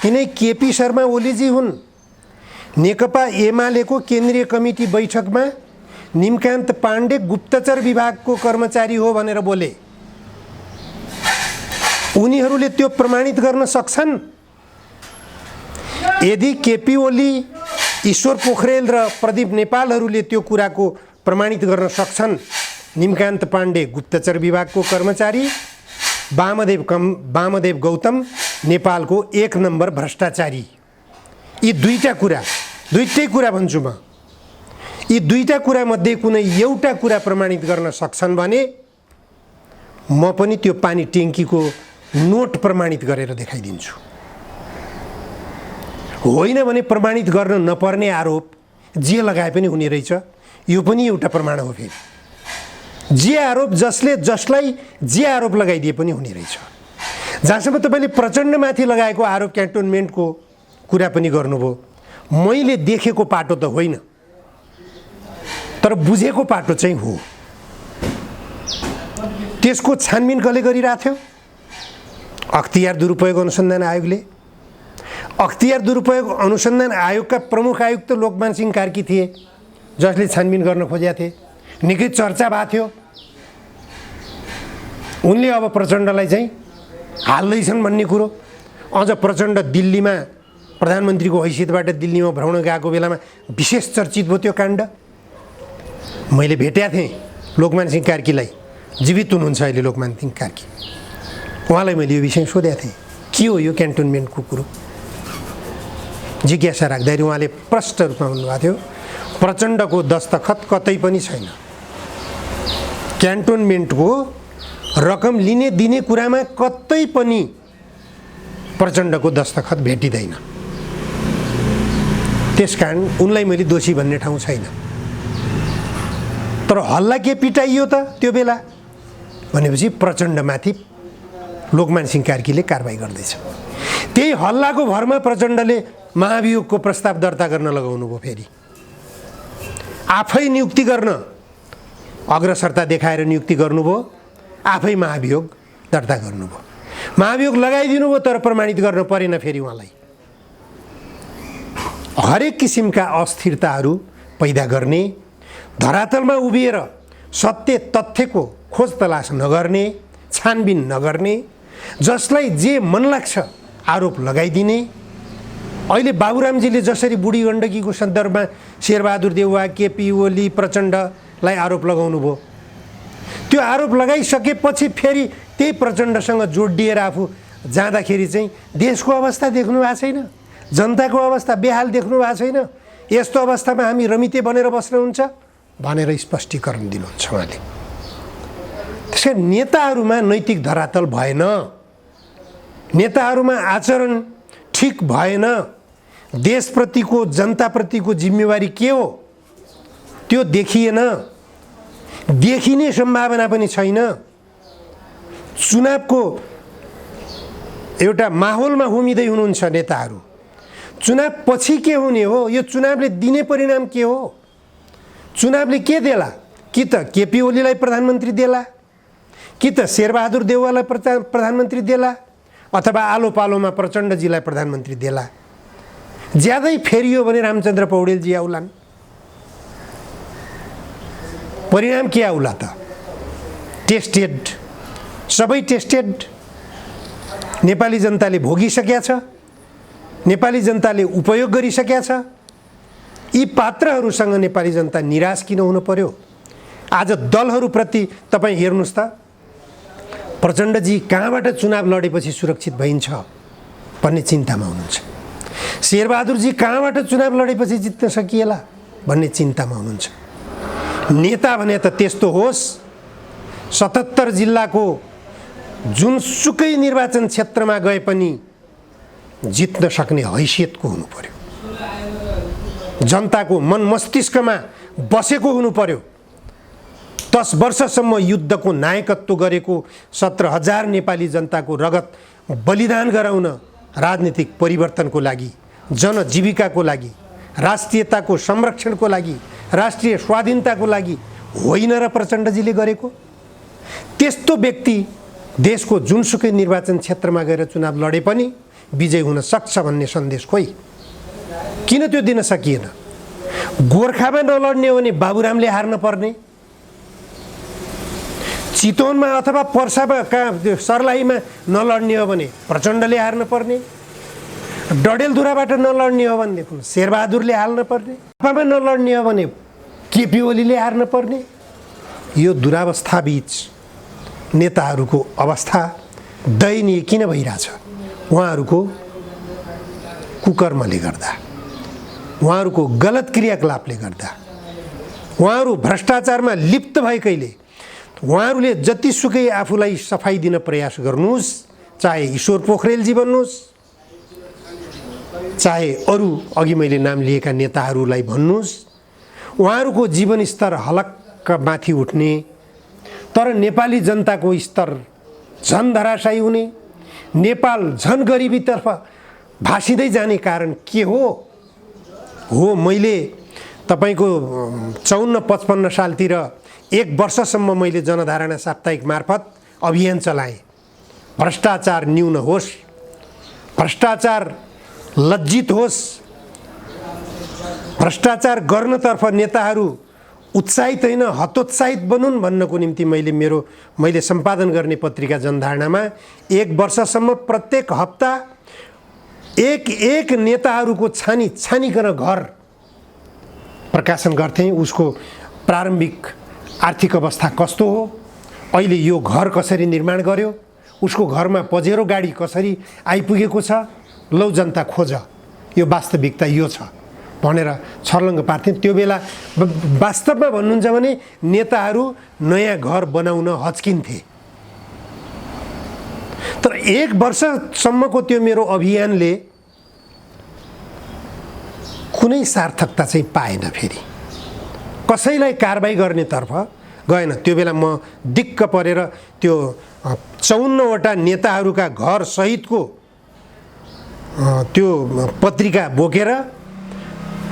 तिनै केपी शर्मा ओलीजी हुन्। नेकपा एमालेको केन्द्रीय कमिटी बैठकमा निमकान्त पाण्डे गुप्तचर विभागको कर्मचारी हो भनेर बोले। उनीहरूले त्यो प्रमाणित गर्न सक्छन्? यदि केपी ओली, ईश्वर पोखरेल र प्रदीप नेपालहरूले त्यो कुराको प्रमाणित गर्न सक्छन्, निमकान्त पाण्डे गुप्तचर विभागको कर्मचारी, वामदेव गौतम नेपालको 1 नम्बर भ्रष्टाचारी, यी दुईटै कुरा भन्छु म, यी दुईटा कुरा मध्ये कुनै एउटा कुरा प्रमाणित गर्न सक्छन् भने म पनि त्यो पानी ट्याङ्कीको नोट प्रमाणित गरेर देखाइदिन्छु। होइन भने प्रमाणित गर्न नपर्ने आरोप जे लगाए पनि हुने रहेछ, यो पनि एउटा प्रमाण हो। फेरि जसलाई जे आरोप लगाइदिए पनि हुने रहेछ। जहाँसम्म तपाईँले प्रचण्डमाथि लगाएको आरोप क्यान्टोनमेन्टको कुरा पनि गर्नुभयो, मैले देखेको पाटो त होइन तर बुझेको पाटो चाहिँ हो। त्यसको छानबिन कसले गरिरहेको थियो? अख्तियार दुरुपयोग अनुसन्धान आयोगले। अख्तियार दुरुपयोग अनुसन्धान आयोगका प्रमुख आयुक्त लोकमान सिंह कार्की थिए जसले छानबिन गर्न खोजेका थिए। निकै चर्चा भएको थियो। उनले अब प्रचण्डलाई चाहिँ हाल्दैछन् भन्ने कुरो। अझ प्रचण्ड दिल्लीमा प्रधानमन्त्रीको हैसियतबाट दिल्लीमा भ्रमण गएको बेलामा विशेष चर्चित भयो त्यो काण्ड। मैले भेटेका थिएँ लोकमान सिंह कार्कीलाई, जीवित हुनुहुन्छ अहिले लोकमान सिंह कार्की। उहाँलाई मैले यो विषय सोधेको थिएँ, के हो यो क्यान्टोनमेन्टको कुरो? जिज्ञासा राख्दाखेरि उहाँले प्रष्ट रूपमा भन्नुभएको थियो प्रचण्डको दस्तखत कतै पनि छैन। क्यान्टोनमेन्टको रकम लिने दिने कुरामा कतै पनि प्रचण्डको दस्तखत भेटिँदैन। त्यसकारण उनलाई मैले दोषी भन्ने ठाउँ छैन। तर हल्ला के पिटाइयो त त्यो बेला भनेपछि प्रचण्डमाथि लोकमान सिंह कार्कीले कारबाही गर्दैछ। त्यही हल्लाको भरमा प्रचण्डले महाभियोगको प्रस्ताव दर्ता गर्न लगाउनु भयो। फेरि आफै नियुक्ति गर्न अग्रसरता देखाएर नियुक्ति गर्नुभयो, आफै महाभियोग दर्ता गर्नुभयो। महाभियोग लगाइदिनु भयो तर प्रमाणित गर्न परेन फेरि उहाँलाई। हरेक किसिमका अस्थिरताहरू पैदा गर्ने, धरातलमा उभिएर सत्य तथ्यको खोज तलास नगर्ने, छानबिन नगर्ने, जसलाई जे मन लाग्छ आरोप लगाइदिने। अहिले बाबुरामजीले जसरी बुढी गण्डकीको सन्दर्भमा शेरबहादुर देउवा, केपी ओली, प्रचण्डलाई आरोप लगाउनु भयो, त्यो आरोप लगाइसकेपछि फेरि त्यही प्रचण्डसँग जोडिएर आफू जाँदाखेरि चाहिँ देशको अवस्था देख्नु भएको छैन, जनताको अवस्था बेहाल देख्नु भएको छैन, यस्तो अवस्थामा हामी रमिते बनेर बस्नुहुन्छ भनेर स्पष्टीकरण दिनुहुन्छ उहाँले। त्यसैले नेताहरूमा नैतिक धरातल भएन, नेताहरूमा आचरण ठिक भएन, देशप्रतिको जनताप्रतिको जिम्मेवारी के हो त्यो देखिएन, देखिने सम्भावना पनि छैन। चुनावको एउटा माहौलमा हुमिँदै हुनुहुन्छ नेताहरू। चुनाव पछि के हुने हो, यो चुनावले दिने परिणाम के हो, चुनावले के देला, कि त केपी ओलीलाई प्रधानमन्त्री देला, कि त शेरबहादुर देउवालाई प्रधानमन्त्री देला, अथवा आलो पालोमा प्रचण्डजीलाई प्रधानमन्त्री देला। ज्यादै फेरियो भने रामचन्द्र पौडेलजी आउलान्। परिणाम के आउला त? टेस्टेड, सबै टेस्टेड। नेपाली जनताले भोगिसकेका छ, नेपाली जनताले उपयोग गरिसकेका छ। यी पात्रहरूसँग नेपाली जनता निराश किन हुनु पर्यो? आज दलहरूप्रति तपाईँ हेर्नुहोस् त, प्रचण्डजी कहाँबाट चुनाव लडेपछि सुरक्षित भइन्छ भन्ने चिन्तामा हुनुहुन्छ, शेरबहादुरजी कहाँबाट चुनाव लडेपछि जित्न सकिएला भन्ने चिन्तामा हुनुहुन्छ। नेता भने त त्यस्तो होस्, 77 जिल्लाको जुनसुकै निर्वाचन क्षेत्रमा गए पनि जित्न सक्ने हैसियतको हुनु पर्यो, जनताको मन मस्तिष्कमा बसेको हुनु पर्यो। 10 वर्षसम्म युद्धको नायकत्व गरेको 17,000 नेपाली जनताको रगत बलिदान गराउन राजनीतिक परिवर्तनको लागि, जनजीविकाको लागि, राष्ट्रियताको संरक्षणको लागि, राष्ट्रिय स्वाधीनताको लागि होइन र प्रचण्डजीले गरेको? त्यस्तो व्यक्ति देशको जुनसुकै निर्वाचन क्षेत्रमा गएर चुनाव लडे पनि विजय हुन सक्छ भन्ने सन्देश खोइ किन त्यो दिन सकिएन? गोर्खामा नलड्ने हो भने बाबुरामले हार्न पर्ने, चितवनमा अथवा पर्सामा सर्लाहीमा नलड्ने हो भने प्रचण्डले हार्न पर्ने, डडेलधुराबाट नलड्ने हो भने शेरबहादुरले हाल्न पर्ने, पामा नलड्ने हो भने केपी ओलीले हार्न पर्ने। यो दुरावस्था बीच नेताहरूको अवस्था दयनीय किन भइरहेछ? उहाँहरूको कुकर्मले गर्दा, उहाँहरूको गलत क्रियाकलापले गर्दा, उहाँहरू भ्रष्टाचारमा लिप्त भएकैले। उहाँहरूले जतिसुकै आफूलाई सफाई दिन प्रयास गर्नुहोस्, चाहे ईश्वर पोखरेलजी भन्नुहोस्, चाहे अरू अघि मैले नाम लिएका नेताहरूलाई भन्नुहोस्, उहाँहरूको जीवनस्तर हलक्क माथि उठ्ने, तर नेपाली जनताको स्तर झन धराशायी हुने, नेपाल झन गरिबीतर्फ भासिँदै जाने कारण के हो? मैले तपाईँको 54-55 सालतिर 1 वर्षसम्म मैले जनधारणा साप्ताहिक मार्फत अभियान चलाएँ। भ्रष्टाचार न्यून होस्, भ्रष्टाचार लज्जित होस्, भ्रष्टाचार गर्नतर्फ नेताहरू उत्साहित होइन हतोत्साहित बनुन् भन्नको निम्ति मैले सम्पादन गर्ने पत्रिका जनधारणामा 1 वर्षसम्म प्रत्येक हप्ता एक नेताहरूको छानिकन घर प्रकाशन गर्थेँ। उसको प्रारम्भिक आर्थिक अवस्था कस्तो हो, अहिले यो घर कसरी निर्माण गर्यो, उसको घरमा पजेरो गाडी कसरी आइपुगेको छ, लौ जनता खोज। यो वास्तविकता यो छ भनेर छर्लङ्ग पार्थ्यौँ। त्यो बेला वास्तवमा भन्नुहुन्छ भने नेताहरू नयाँ घर बनाउन हच्किन्थे। तर 1 वर्षसम्मको त्यो मेरो अभियानले कुनै सार्थकता चाहिँ पाएन। फेरि कसैलाई कारबाही गर्नेतर्फ गएन। त्यो बेला म दिक्क परेर त्यो 54वटा नेताहरूका घर सहितको त्यो पत्रिका बोकेर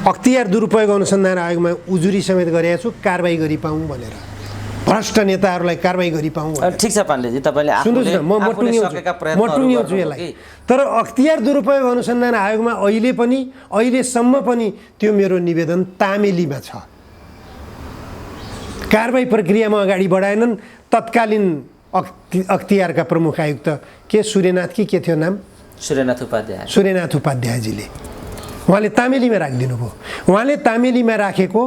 अख्तियार दुरुपयोग अनुसन्धान आयोगमा उजुरी समेत गरेको छु, कारबाही गरी पाऊँ भनेर, भ्रष्ट नेताहरूलाई कारबाही गरी पाऊँ। ठिक छ पाण्डेजी, तपाईँले सुन्नुहोस् न, म टुङ्ग्याउँछु यसलाई। तर अख्तियार दुरुपयोग अनुसन्धान आयोगमा अहिलेसम्म पनि त्यो मेरो निवेदन तामेलीमा छ। कारबाही प्रक्रियामा अगाडि बढाएनन्। तत्कालीन अख्तियारका प्रमुख आयुक्त के सूर्यनाथ कि के थियो नाम, सूर्यनाथ उपाध्यायजीले उहाँले तामेलीमा राखिदिनु भयो। उहाँले तामेलीमा राखेको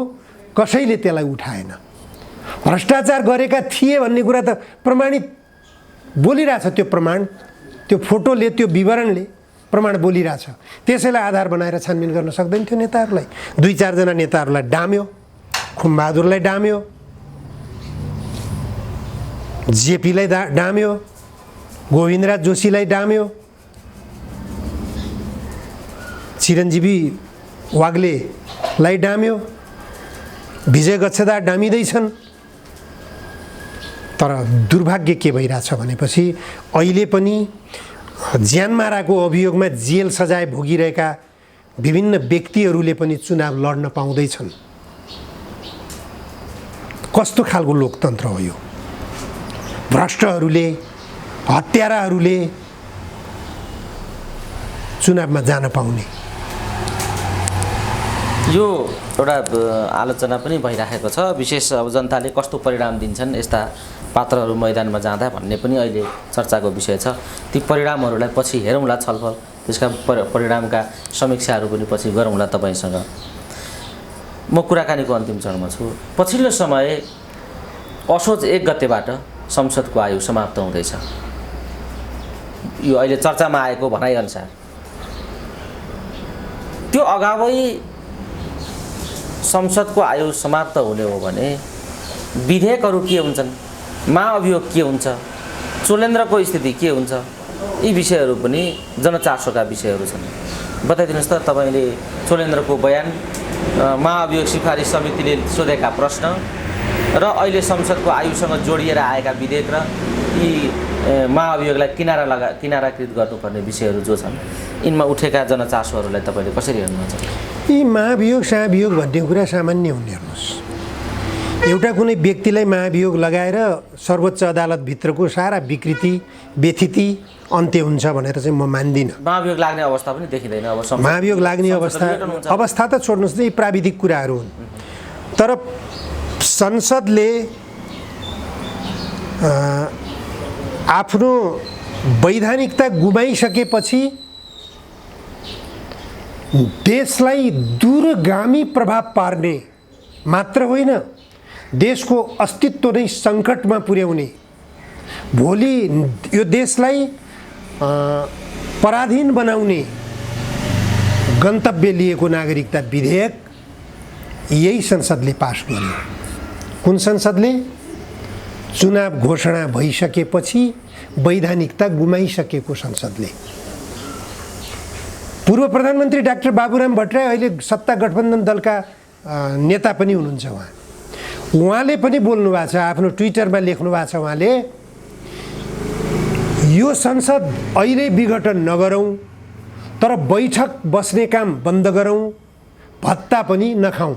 कसैले त्यसलाई उठाएन। भ्रष्टाचार गरेका थिए भन्ने कुरा त प्रमाणित बोलिरहेछ। त्यो प्रमाण, त्यो फोटोले, त्यो विवरणले प्रमाण बोलिरहेछ। त्यसैलाई आधार बनाएर छानबिन गर्न सक्दैन थियो नेताहरूलाई। 2-4 जना नेताहरूलाई डाम्यो, खुमबहादुरलाई डाम्यो, जेपीलाई डाम्यो, गोविन्दराज जोशीलाई डाम्यो, चिरञ्जीवी वाग्लेलाई डाम्यो, विजय गच्छदार डामिँदैछन्। तर दुर्भाग्य के भइरहेछ भनेपछि अहिले पनि ज्यानमाराको अभियोगमा जेल सजाय भोगिरहेका विभिन्न व्यक्तिहरूले पनि चुनाव लड्न पाउँदैछन्। कस्तो खालको लोकतन्त्र हो यो? भ्रष्टहरूले, हत्याराहरूले चुनावमा जान पाउने। यो एउटा आलोचना पनि भइराखेको छ। विशेष अब जनताले कस्तो परिणाम दिन्छन् यस्ता पात्रहरू मैदानमा जाँदा भन्ने पनि अहिले चर्चाको विषय छ। ती परिणामहरूलाई पछि हेरौँला, छलफल त्यसका परिणामका समीक्षाहरू पनि पछि गरौँला तपाईँसँग। म कुराकानीको अन्तिम चरणमा छु। पछिल्लो समय असोज 1 गतेबाट संसदको आयु समाप्त हुँदैछ। यो अहिले चर्चामा आएको भनाइअनुसार त्यो अगावै संसदको आयु समाप्त हुने हो भने विधेयकहरू के हुन्छन्, महाअभियोग के हुन्छ, चोलेन्द्रको स्थिति के हुन्छ, यी विषयहरू पनि जनचासोका विषयहरू छन्। बताइदिनुहोस् त तपाईँले चोलेन्द्रको बयान, महाअभियोग सिफारिस समितिले सोधेका प्रश्न र अहिले संसदको आयुसँग जोडिएर आएका विधेयक र यी महाअभियोगलाई किनाराकृत गर्नुपर्ने विषयहरू जो छन्, यिनमा उठेका जनचासोहरूलाई तपाईँले कसरी हेर्नुहुन्छ? यी महाभियोग साभियोग भन्ने कुरा सामान्य हुने। हेर्नुहोस्, एउटा कुनै व्यक्तिलाई महाभियोग लगाएर सर्वोच्च अदालतभित्रको सारा विकृति व्यथिति अन्त्य हुन्छ भनेर चाहिँ म मान्दिनँ। महाभियोग लाग्ने अवस्था पनि देखिँदैन। अब महाभियोग लाग्ने अवस्था त छोड्नुहोस् न, यी प्राविधिक कुराहरू हुन्। तर संसदले आफ्नो वैधानिकता गुमाइसकेपछि देशलाई दूरगामी प्रभाव पार्ने मात्र होइन, देशको अस्तित्व नै सङ्कटमा पुर्याउने, भोलि यो देशलाई पराधीन बनाउने गन्तव्य लिएको नागरिकता विधेयक यही संसदले पास गर्यो। कुन संसदले? चुनाव घोषणा भइसकेपछि वैधानिकता गुमाइसकेको संसदले। पूर्व प्रधानमन्त्री डाक्टर बाबुराम भट्टराई अहिले सत्ता गठबन्धन दलका नेता पनि हुनुहुन्छ। उहाँले पनि बोल्नु भएको छ, आफ्नो ट्विटरमा लेख्नु भएको छ उहाँले, यो संसद अहिले विघटन नगरौँ, तर बैठक बस्ने काम बन्द गरौँ, भत्ता पनि नखाउँ।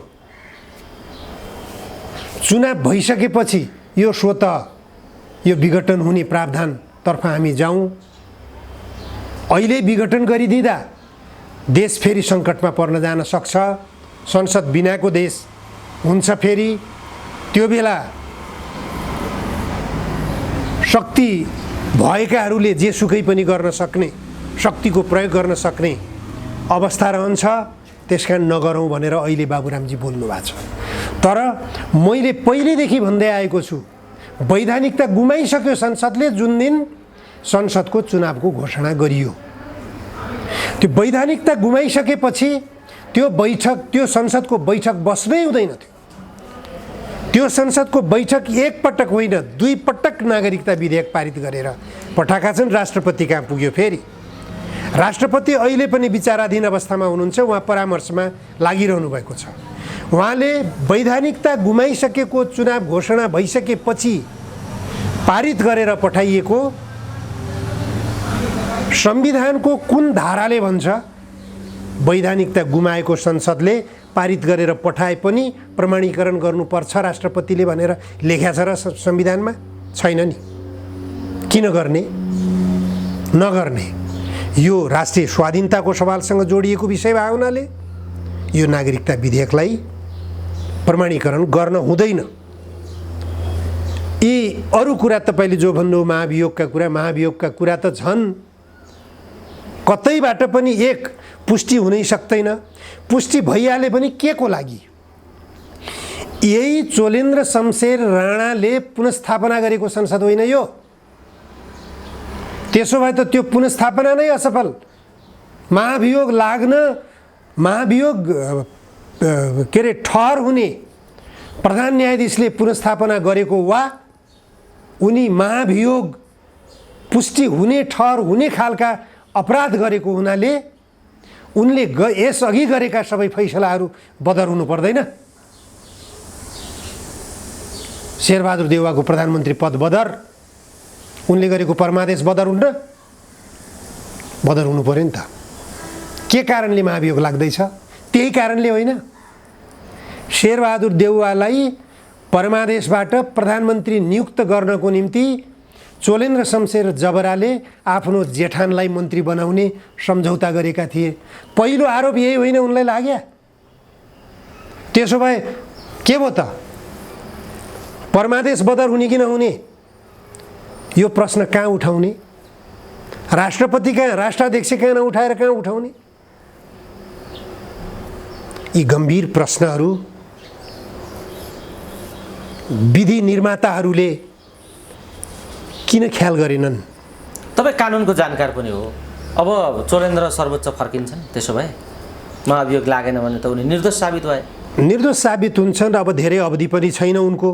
चुनाव भइसकेपछि यो स्वतः यो विघटन हुने प्रावधानतर्फ हामी जाउँ। अहिले विघटन गरिदिँदा देश फेरि सङ्कटमा पर्न जान सक्छ, संसद बिनाको देश हुन्छ फेरि। त्यो बेला शक्ति भएकाहरूले जेसुकै पनि गर्न सक्ने, शक्तिको प्रयोग गर्न सक्ने अवस्था रहन्छ। त्यसकारण नगरौँ भनेर अहिले बाबुरामजी बोल्नु भएको छ। तर मैले पहिलेदेखि भन्दै आएको छु, वैधानिकता गुमाइसक्यो संसदले जुन दिन संसदको चुनावको घोषणा गरियो। त्यो वैधानिकता गुमाइसकेपछि त्यो संसदको बैठक बस्नै हुँदैन थियो। त्यो संसदको बैठक एकपटक होइन 2 पटक नागरिकता विधेयक पारित गरेर पठाएका छन्, राष्ट्रपति कहाँ पुग्यो। फेरि राष्ट्रपति अहिले पनि विचाराधीन अवस्थामा हुनुहुन्छ, उहाँ परामर्शमा लागिरहनु भएको छ। उहाँले वैधानिकता गुमाइसकेको चुनाव घोषणा भइसकेपछि पारित गरेर पठाइएको संविधानको कुन धाराले भन्छ वैधानिकता गुमाएको संसदले पारित गरेर पठाए पनि प्रमाणीकरण गर्नुपर्छ राष्ट्रपतिले भनेर लेख्या छ र संविधानमा? छैन नि। किन गर्ने? नगर्ने। यो राष्ट्रिय स्वाधीनताको सवालसँग जोडिएको विषय भएको हुनाले यो नागरिकता विधेयकलाई प्रमाणीकरण गर्न हुँदैन। यी अरू कुरा तपाईँले जो भन्नु महाभियोगका कुरा त झन् कतैबाट पनि एक पुष्टि हुनै सक्दैन। पुष्टि भइहाले पनि के को लागि? यही चोलेन्द्र शमशेर राणाले पुनस्थापना गरेको संसद होइन यो। त्यसो भए त त्यो पुनस्थापना नै असफल। महाभियोग के अरे ठहर हुने प्रधान न्यायाधीशले पुनस्थापना गरेको वा उनी महाभियोग पुष्टि हुने ठहर हुने खालका अपराध गरेको हुनाले उनले यसअघि गरेका सबै फैसलाहरू बदर हुनु पर्दैन? शेरबहादुर देउवाको प्रधानमन्त्री पद बदर, उनले गरेको परमादेश बदर हुन्न? बदर हुनु पर्यो नि त। के कारणले महाभियोग लाग्दैछ? त्यही कारणले होइन। शेरबहादुर देउवालाई परमादेशबाट प्रधानमन्त्री नियुक्त गर्नको निम्ति चोलेन्द्र शमशेर जबराले आफ्नो जेठानलाई मन्त्री बनाउने सम्झौता गरेका थिए। पहिलो आरोप यही होइन उनलाई लाग्यो? त्यसो भए के भयो त? परमादेश बदर हुने कि नहुने? यो प्रश्न कहाँ उठाउने? राष्ट्रपति कहाँ, राष्ट्राध्यक्ष कहाँ नउठाएर कहाँ उठाउने? यी गम्भीर प्रश्नहरू विधि निर्माताहरूले किन ख्याल गरेनन्? तपाईँ कानुनको जानकार पनि हो। अब चोलेन्द्र सर्वोच्च फर्किन्छन्, त्यसो भए महाभियोग लागेन भने त उनी निर्दोष साबित भए। निर्दोष साबित हुन्छन्। अब धेरै अवधि पनि छैन उनको।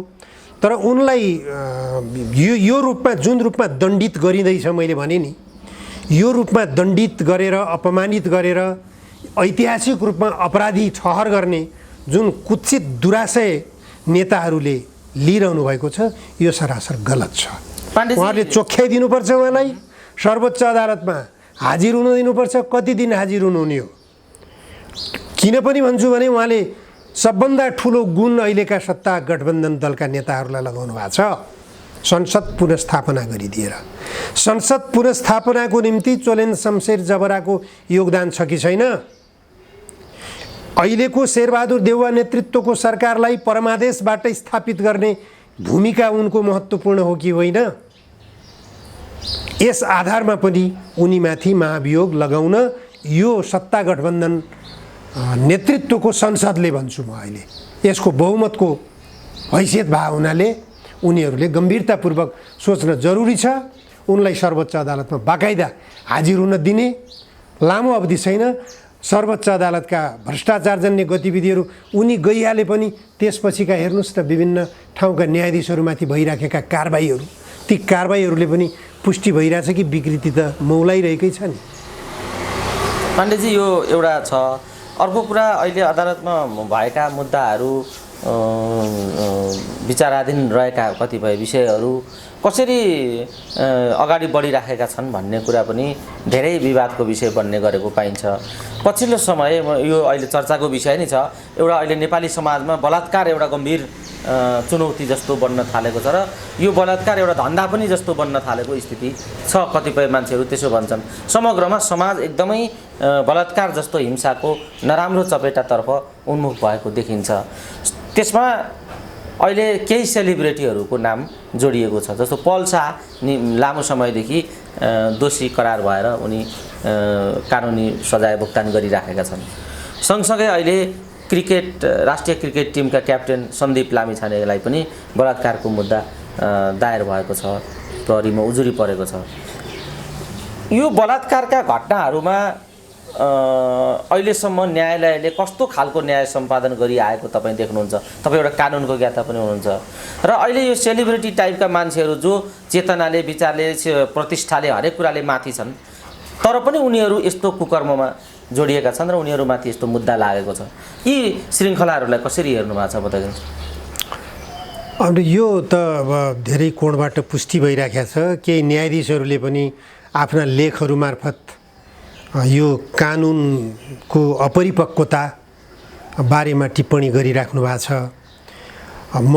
तर उनलाई यो रूपमा जुन रूपमा दण्डित गरिँदैछ, मैले भने नि यो रूपमा दण्डित गरेर अपमानित गरेर ऐतिहासिक रूपमा अपराधी ठहर गर्ने जुन कुत्सित दुराशय नेताहरूले लिइरहनु भएको छ, यो सरासर गलत छ। उहाँहरूले चोख्याइ दिनुपर्छ। उहाँलाई सर्वोच्च अदालतमा हाजिर हुन दिनुपर्छ। कति दिन हाजिर हुनुहुने हो? किन पनि भन्छु भने उहाँले सबभन्दा ठुलो गुण अहिलेका सत्ता गठबन्धन दलका नेताहरूलाई लगाउनु भएको छ। संसद पुनस्थापना गरिदिएर। संसद पुनस्थापनाको निम्ति चोलेन्द्र शमशेर जबराको योगदान छ कि छैन? अहिलेको शेरबहादुर देउवा नेतृत्वको सरकारलाई परमादेशबाट स्थापित गर्ने भूमिका उनको महत्त्वपूर्ण हो कि होइन? यस आधारमा पनि उनीमाथि महाभियोग लगाउन यो सत्ता गठबन्धन नेतृत्वको संसदले, भन्छु म अहिले, यसको बहुमतको हैसियत भए हुनाले उनीहरूले गम्भीरतापूर्वक सोच्न जरुरी छ। उनलाई सर्वोच्च अदालतमा बाकाइदा हाजिर हुन दिने। लामो अवधि छैन। सर्वोच्च अदालतका भ्रष्टाचारजन्य गतिविधिहरू उनी गइहाले पनि त्यसपछिका हेर्नुहोस् त विभिन्न ठाउँका न्यायाधीशहरूमाथि भइराखेका कारबाहीहरू, ती कारबाहीहरूले पनि पुष्टि भइरहेछ कि विकृति त मौलाइरहेकै छ नि। पाण्डेजी, यो एउटा छ। अर्को कुरा, अहिले अदालतमा भएका मुद्दाहरू, विचाराधीन रहेका कतिपय विषयहरू कसरी अगाडि बढिराखेका छन् भन्ने कुरा पनि धेरै विवादको विषय बन्ने गरेको पाइन्छ। पछिल्लो समय यो अहिले चर्चाको विषय नै छ। एउटा अहिले नेपाली समाजमा बलात्कार एउटा गम्भीर चुनौती जस्तो बन्न थालेको छ र यो बलात्कार एउटा धन्दा पनि जस्तो बन्न थालेको स्थिति छ। कतिपय मान्छेहरू त्यसो भन्छन्। समग्रमा समाज एकदमै बलात्कार जस्तो हिंसाको नराम्रो चपेटातर्फ उन्मुख भएको देखिन्छ। त्यसमा अहिले केही सेलिब्रेटीहरूको नाम जोडिएको छ। जस्तो पल शाह लामो समयदेखि दोषी करार भएर उनी कानुनी सजाय भुक्तान गरिराखेका छन्। सँगसँगै अहिले राष्ट्रिय क्रिकेट टिमका क्याप्टेन सन्दीप लामिछानेलाई पनि बलात्कारको मुद्दा दायर भएको छ, प्रहरीमा उजुरी परेको छ। यो बलात्कारका घटनाहरूमा अहिलेसम्म न्यायालयले कस्तो खालको न्याय सम्पादन गरिआएको तपाईँ देख्नुहुन्छ? तपाईँ एउटा कानुनको ज्ञाता पनि हुनुहुन्छ र अहिले यो सेलिब्रिटी टाइपका मान्छेहरू जो चेतनाले, विचारले, प्रतिष्ठाले, हरेक कुराले माथि छन्, तर पनि उनीहरू यस्तो कुकर्ममा जोडिएका छन् र उनीहरूमाथि यस्तो मुद्दा लागेको छ। यी श्रृङ्खलाहरूलाई कसरी हेर्नु भएको छ बताइदिनुहोस्? अब यो त अब धेरै कोणबाट पुष्टि भइराखेको छ। केही न्यायाधीशहरूले पनि आफ्ना लेखहरू मार्फत यो कानुनको अपरिपक्वता बारेमा टिप्पणी गरिराख्नु भएको छ। म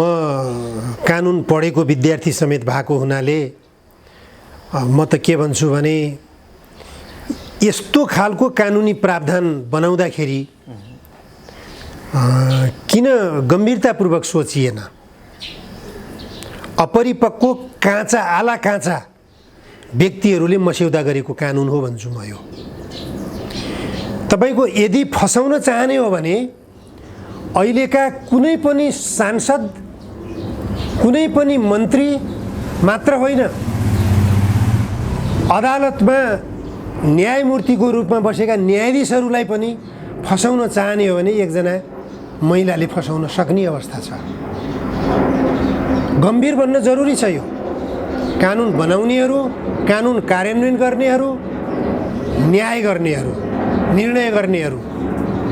कानुन पढेको विद्यार्थी समेत भएको हुनाले म त के भन्छु भने यस्तो खालको कानुनी प्रावधान बनाउँदाखेरि किन गम्भीरतापूर्वक सोचिएन? अपरिपक्व काँचा आला काँचा व्यक्तिहरूले मस्यौदा गरेको कानुन हो भन्छु म। यो तपाईको यदि फसाउन चाहने हो भने अहिलेका कुनै पनि सांसद, कुनै पनि मन्त्री मात्र होइन, अदालतमा न्यायमूर्तिको रूपमा बसेका न्यायाधीशहरूलाई पनि फसाउन चाहने हो भने एकजना महिलाले फसाउन सक्ने अवस्था छ। गम्भीर बन्न जरुरी छ। यो कानुन बनाउनेहरू, कानुन कार्यान्वयन गर्नेहरू, न्याय गर्नेहरू, निर्णय गर्नेहरू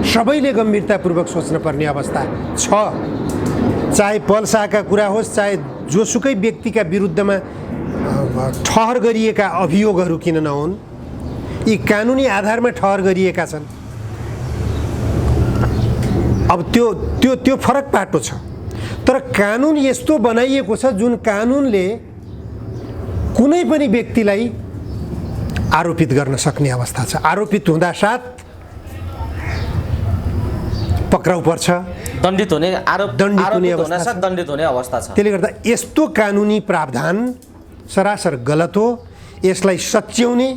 सबैले गम्भीरतापूर्वक सोच्नुपर्ने अवस्था छ। चाहे पल्साका कुरा होस्, चाहे जोसुकै व्यक्तिका विरुद्धमा ठहर गरिएका अभियोगहरू किन नहुन्, यी कानुनी आधारमा ठहर गरिएका छन्। अब त्यो फरक बाटो छ। तर कानुन यस्तो बनाइएको छ जुन कानुनले कुनै पनि व्यक्तिलाई आरोपित गर्न सक्ने अवस्था छ। आरोपित हुँदा साथ पक्राउ पर्छ, दण्डित हुने दण्डित हुने अवस्था छ। त्यसले गर्दा यस्तो कानुनी प्रावधान सरासर गलत हो। यसलाई सच्याउने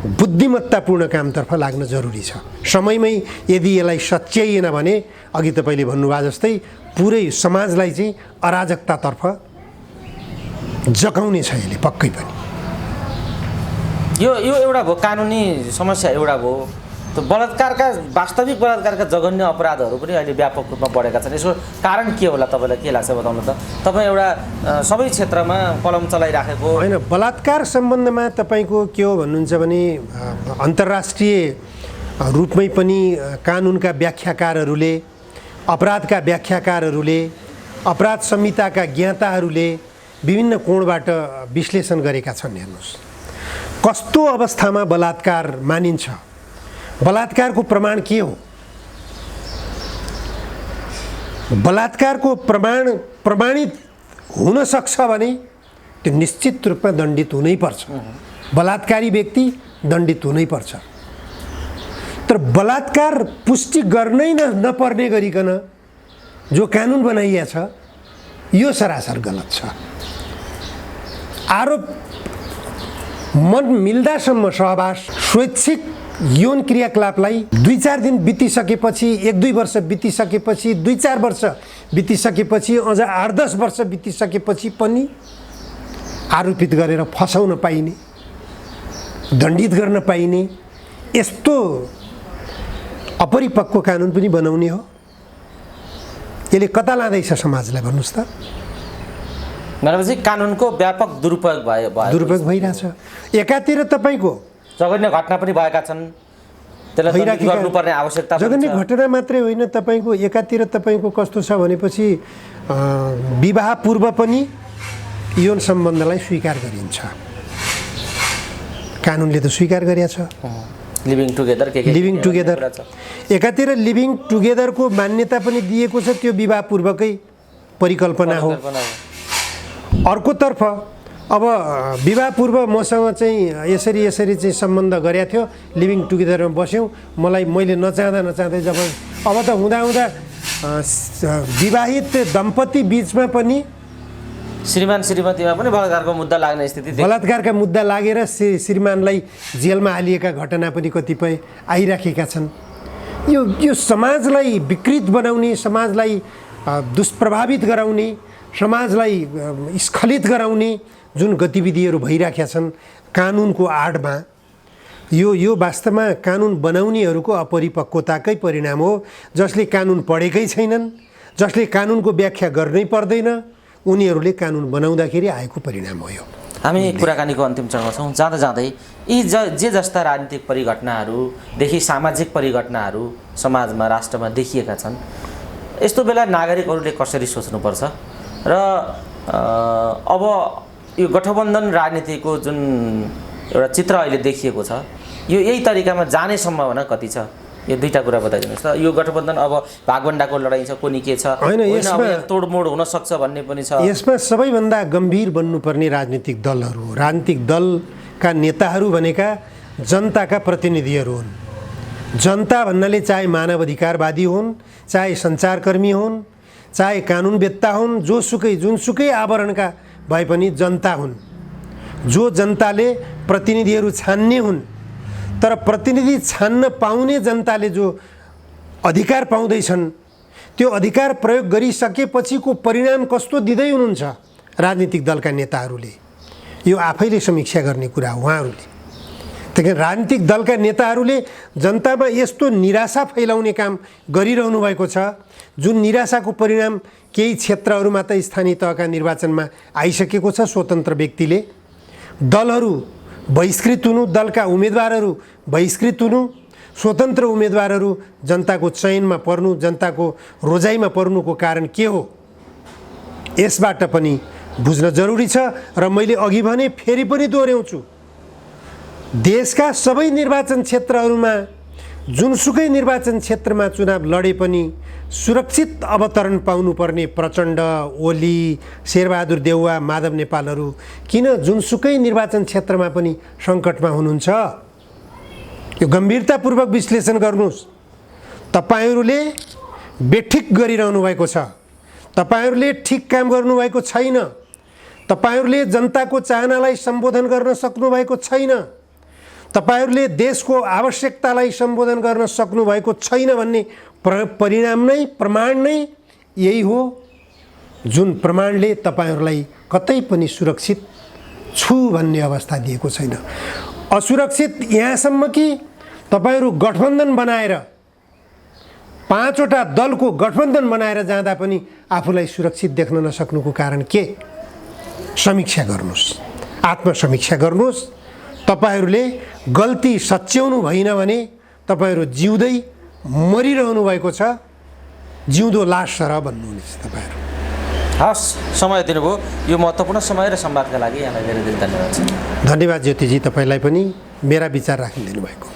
बुद्धिमत्तापूर्ण कामतर्फ लाग्न जरुरी छ। समयमै यदि यसलाई सच्याइएन भने अघि तपाईँले भन्नुभयो जस्तै पुरै समाजलाई चाहिँ अराजकतातर्फ जगाउने छ यसले पक्कै पनि। यो एउटा भयो कानुनी समस्या, एउटा भयो। त्यो बलात्कारका, वास्तविक बलात्कारका जघन्य अपराधहरू पनि अहिले व्यापक रूपमा बढेका छन्। यसको कारण के होला? तपाईँलाई के लाग्छ बताउनु त? तपाईँ एउटा सबै क्षेत्रमा कलम चलाइराखेको होइन। बलात्कार सम्बन्धमा तपाईँको के हो भन्नुहुन्छ भने अन्तर्राष्ट्रिय रूपमै पनि कानुनका व्याख्याकारहरूले, अपराधका व्याख्याकारहरूले, अपराध संहिताका ज्ञाताहरूले विभिन्न कोणबाट विश्लेषण गरेका छन्। हेर्नुहोस् कस्तो अवस्थामा बलात्कार मानिन्छ, बलात्कारको प्रमाण के हो। बलात्कारको प्रमाणित हुन सक्छ भने त्यो निश्चित रूपमा दण्डित हुनै पर्छ। बलात्कारी व्यक्ति दण्डित हुनै पर्छ। तर बलात्कार पुष्टि गर्नै नपर्ने गरिकन जो कानुन बनाइएको छ यो सरासर गलत छ। आरोप मन मिल्दासम्म सहवास, स्वैच्छिक यौन क्रियाकलापलाई 2-4 दिन बितिसकेपछि, 1-2 वर्ष बितिसकेपछि, 2-4 वर्ष बितिसकेपछि, अझ 8-10 वर्ष बितिसकेपछि पनि आरोपित गरेर फसाउन पाइने, दण्डित गर्न पाइने यस्तो अपरिपक्व कानुन पनि बनाउने हो। यसले कता लाँदैछ समाजलाई भन्नुहोस् त? भनेपछि कानुनको व्यापक दुरुपयोग भइरहेछ। एकातिर तपाईँको जघन्य घटना पनि भएका छन्, त्यसलाई गर्नुपर्ने आवश्यकता। जघन्य घटना मात्रै होइन, तपाईँको एकातिर तपाईँको कस्तो छ भनेपछि विवाह पूर्व पनि यौन सम्बन्धलाई स्वीकार गरिन्छ। कानुनले त स्वीकार गरेको छ। लिभिङ टुगेदर एकातिर लिभिङ टुगेदरको मान्यता पनि दिएको छ, त्यो विवाह पूर्वकै परिकल्पना हो। अर्कोतर्फ अब विवाह पूर्व मसँग चाहिँ यसरी चाहिँ सम्बन्ध गरेको थियो, लिभिङ टुगेदरमा बस्यौँ, मैले नचाहँदै जब अब त हुँदा विवाहित दम्पति बिचमा पनि श्रीमान श्रीमतीमा पनि बलात्कारको मुद्दा लाग्ने स्थिति, बलात्कारका मुद्दा लागेर श्रीमानलाई जेलमा हालिएका घटना पनि कतिपय आइराखेका छन्। यो समाजलाई विकृत बनाउने, समाजलाई दुष्प्रभावित गराउने, समाजलाई स्खलित गराउने जुन गतिविधिहरू भइराखेका छन् कानुनको आडमा, यो वास्तवमा कानुन बनाउनेहरूको अपरिपक्वताकै परिणाम हो। जसले कानुन पढेकै छैनन्, जसले कानुनको व्याख्या गर्नै पर्दैन, उनीहरूले कानुन बनाउँदाखेरि आएको परिणाम हो यो। हामी कुराकानीको अन्तिम चरणमा छौँ। जाँदा जाँदै यी जे जस्ता राजनीतिक परिघटनाहरूदेखि सामाजिक परिघटनाहरू समाजमा राष्ट्रमा देखिएका छन्, यस्तो बेला नागरिकहरूले कसरी सोच्नुपर्छ र अब यो गठबन्धन राजनीतिको जुन एउटा चित्र अहिले देखिएको छ, यो यही तरिकामा जाने सम्भावना कति छ? यो दुईटा कुरा बताइदिनुहोस् त। यो गठबन्धन अब भागभण्डाको लडाइँ छ, कुनी के छ, होइन यसमा तोडमोड हुन सक्छ भन्ने पनि छ। यसमा सबैभन्दा गम्भीर बन्नुपर्ने राजनीतिक दलहरू, राजनीतिक दलका नेताहरू भनेका जनताका प्रतिनिधिहरू हुन्। जनता भन्नाले चाहे मानव अधिकारवादी हुन्, चाहे सञ्चारकर्मी हुन्, चाहे कानुनवेत्ता हुन्, जुनसुकै आवरणका भए पनि जनता हुन्। जो जनताले प्रतिनिधिहरू छान्ने हुन्। तर प्रतिनिधि छान्न पाउने जनताले जो अधिकार पाउँदैछन्, त्यो अधिकार प्रयोग गरिसकेपछिको परिणाम कस्तो दिँदै हुनुहुन्छ राजनीतिक दलका नेताहरूले, यो आफैले समीक्षा गर्ने कुरा हो उहाँहरूले। त्यही कारण राजनीतिक दलका नेताहरूले जनतामा यस्तो निराशा फैलाउने काम गरिरहनु भएको छ, जुन निराशाको परिणाम केही क्षेत्रहरूमा त स्थानीय तहका निर्वाचनमा आइसकेको छ। स्वतन्त्र व्यक्तिले दलहरू बहिष्कृत हुनु, दलका उम्मेदवारहरू बहिष्कृत हुनु, स्वतन्त्र उम्मेदवारहरू जनताको चयनमा पर्नु, जनताको रोजाइमा पर्नुको कारण के हो, यसबाट पनि बुझ्न जरुरी छ। र मैले अघि भने फेरि पनि दोहोऱ्याउँछु, देशका सबै निर्वाचन क्षेत्रहरूमा जुनसुकै निर्वाचन क्षेत्रमा चुनाव लडे पनि सुरक्षित अवतरण पाउनुपर्ने प्रचण्ड, ओली, शेरबहादुर देउवा, माधव नेपालहरू किन जुनसुकै निर्वाचन क्षेत्रमा पनि सङ्कटमा हुनुहुन्छ? यो गम्भीरतापूर्वक विश्लेषण गर्नुहोस्। तपाईहरूले बेठिक गरिरहनु भएको छ, तपाईहरूले ठिक काम गर्नुभएको छैन, तपाईहरूले जनताको चाहनालाई सम्बोधन गर्न सक्नुभएको छैन, तपाईहरूले देशको आवश्यकतालाई सम्बोधन गर्न सक्नुभएको छैन भन्ने परिणाम नै, प्रमाण नै यही हो, जुन प्रमाणले तपाईँहरूलाई कतै पनि सुरक्षित छु भन्ने अवस्था दिएको छैन। असुरक्षित यहाँसम्म कि तपाईँहरू गठबन्धन बनाएर, 5 वटा दलको गठबन्धन बनाएर जाँदा पनि आफूलाई सुरक्षित देख्न नसक्नुको कारण के? समीक्षा गर्नुहोस्, आत्मसमीक्षा गर्नुहोस्। तपाईहरूले गल्ती सच्याउनु भएन भने तपाईहरू जिउँदै मरिरहनु भएको छ, जिउँदो लास सरह भन्नुहुनेछ तपाईँहरू। हस्, समय दिनुभयो, यो महत्त्वपूर्ण समय र संवादका लागि यहाँलाई धेरै धेरै धन्यवाद छ। धन्यवाद ज्योतिजी, तपाईँलाई पनि मेरा विचार राखिदिनु भएको।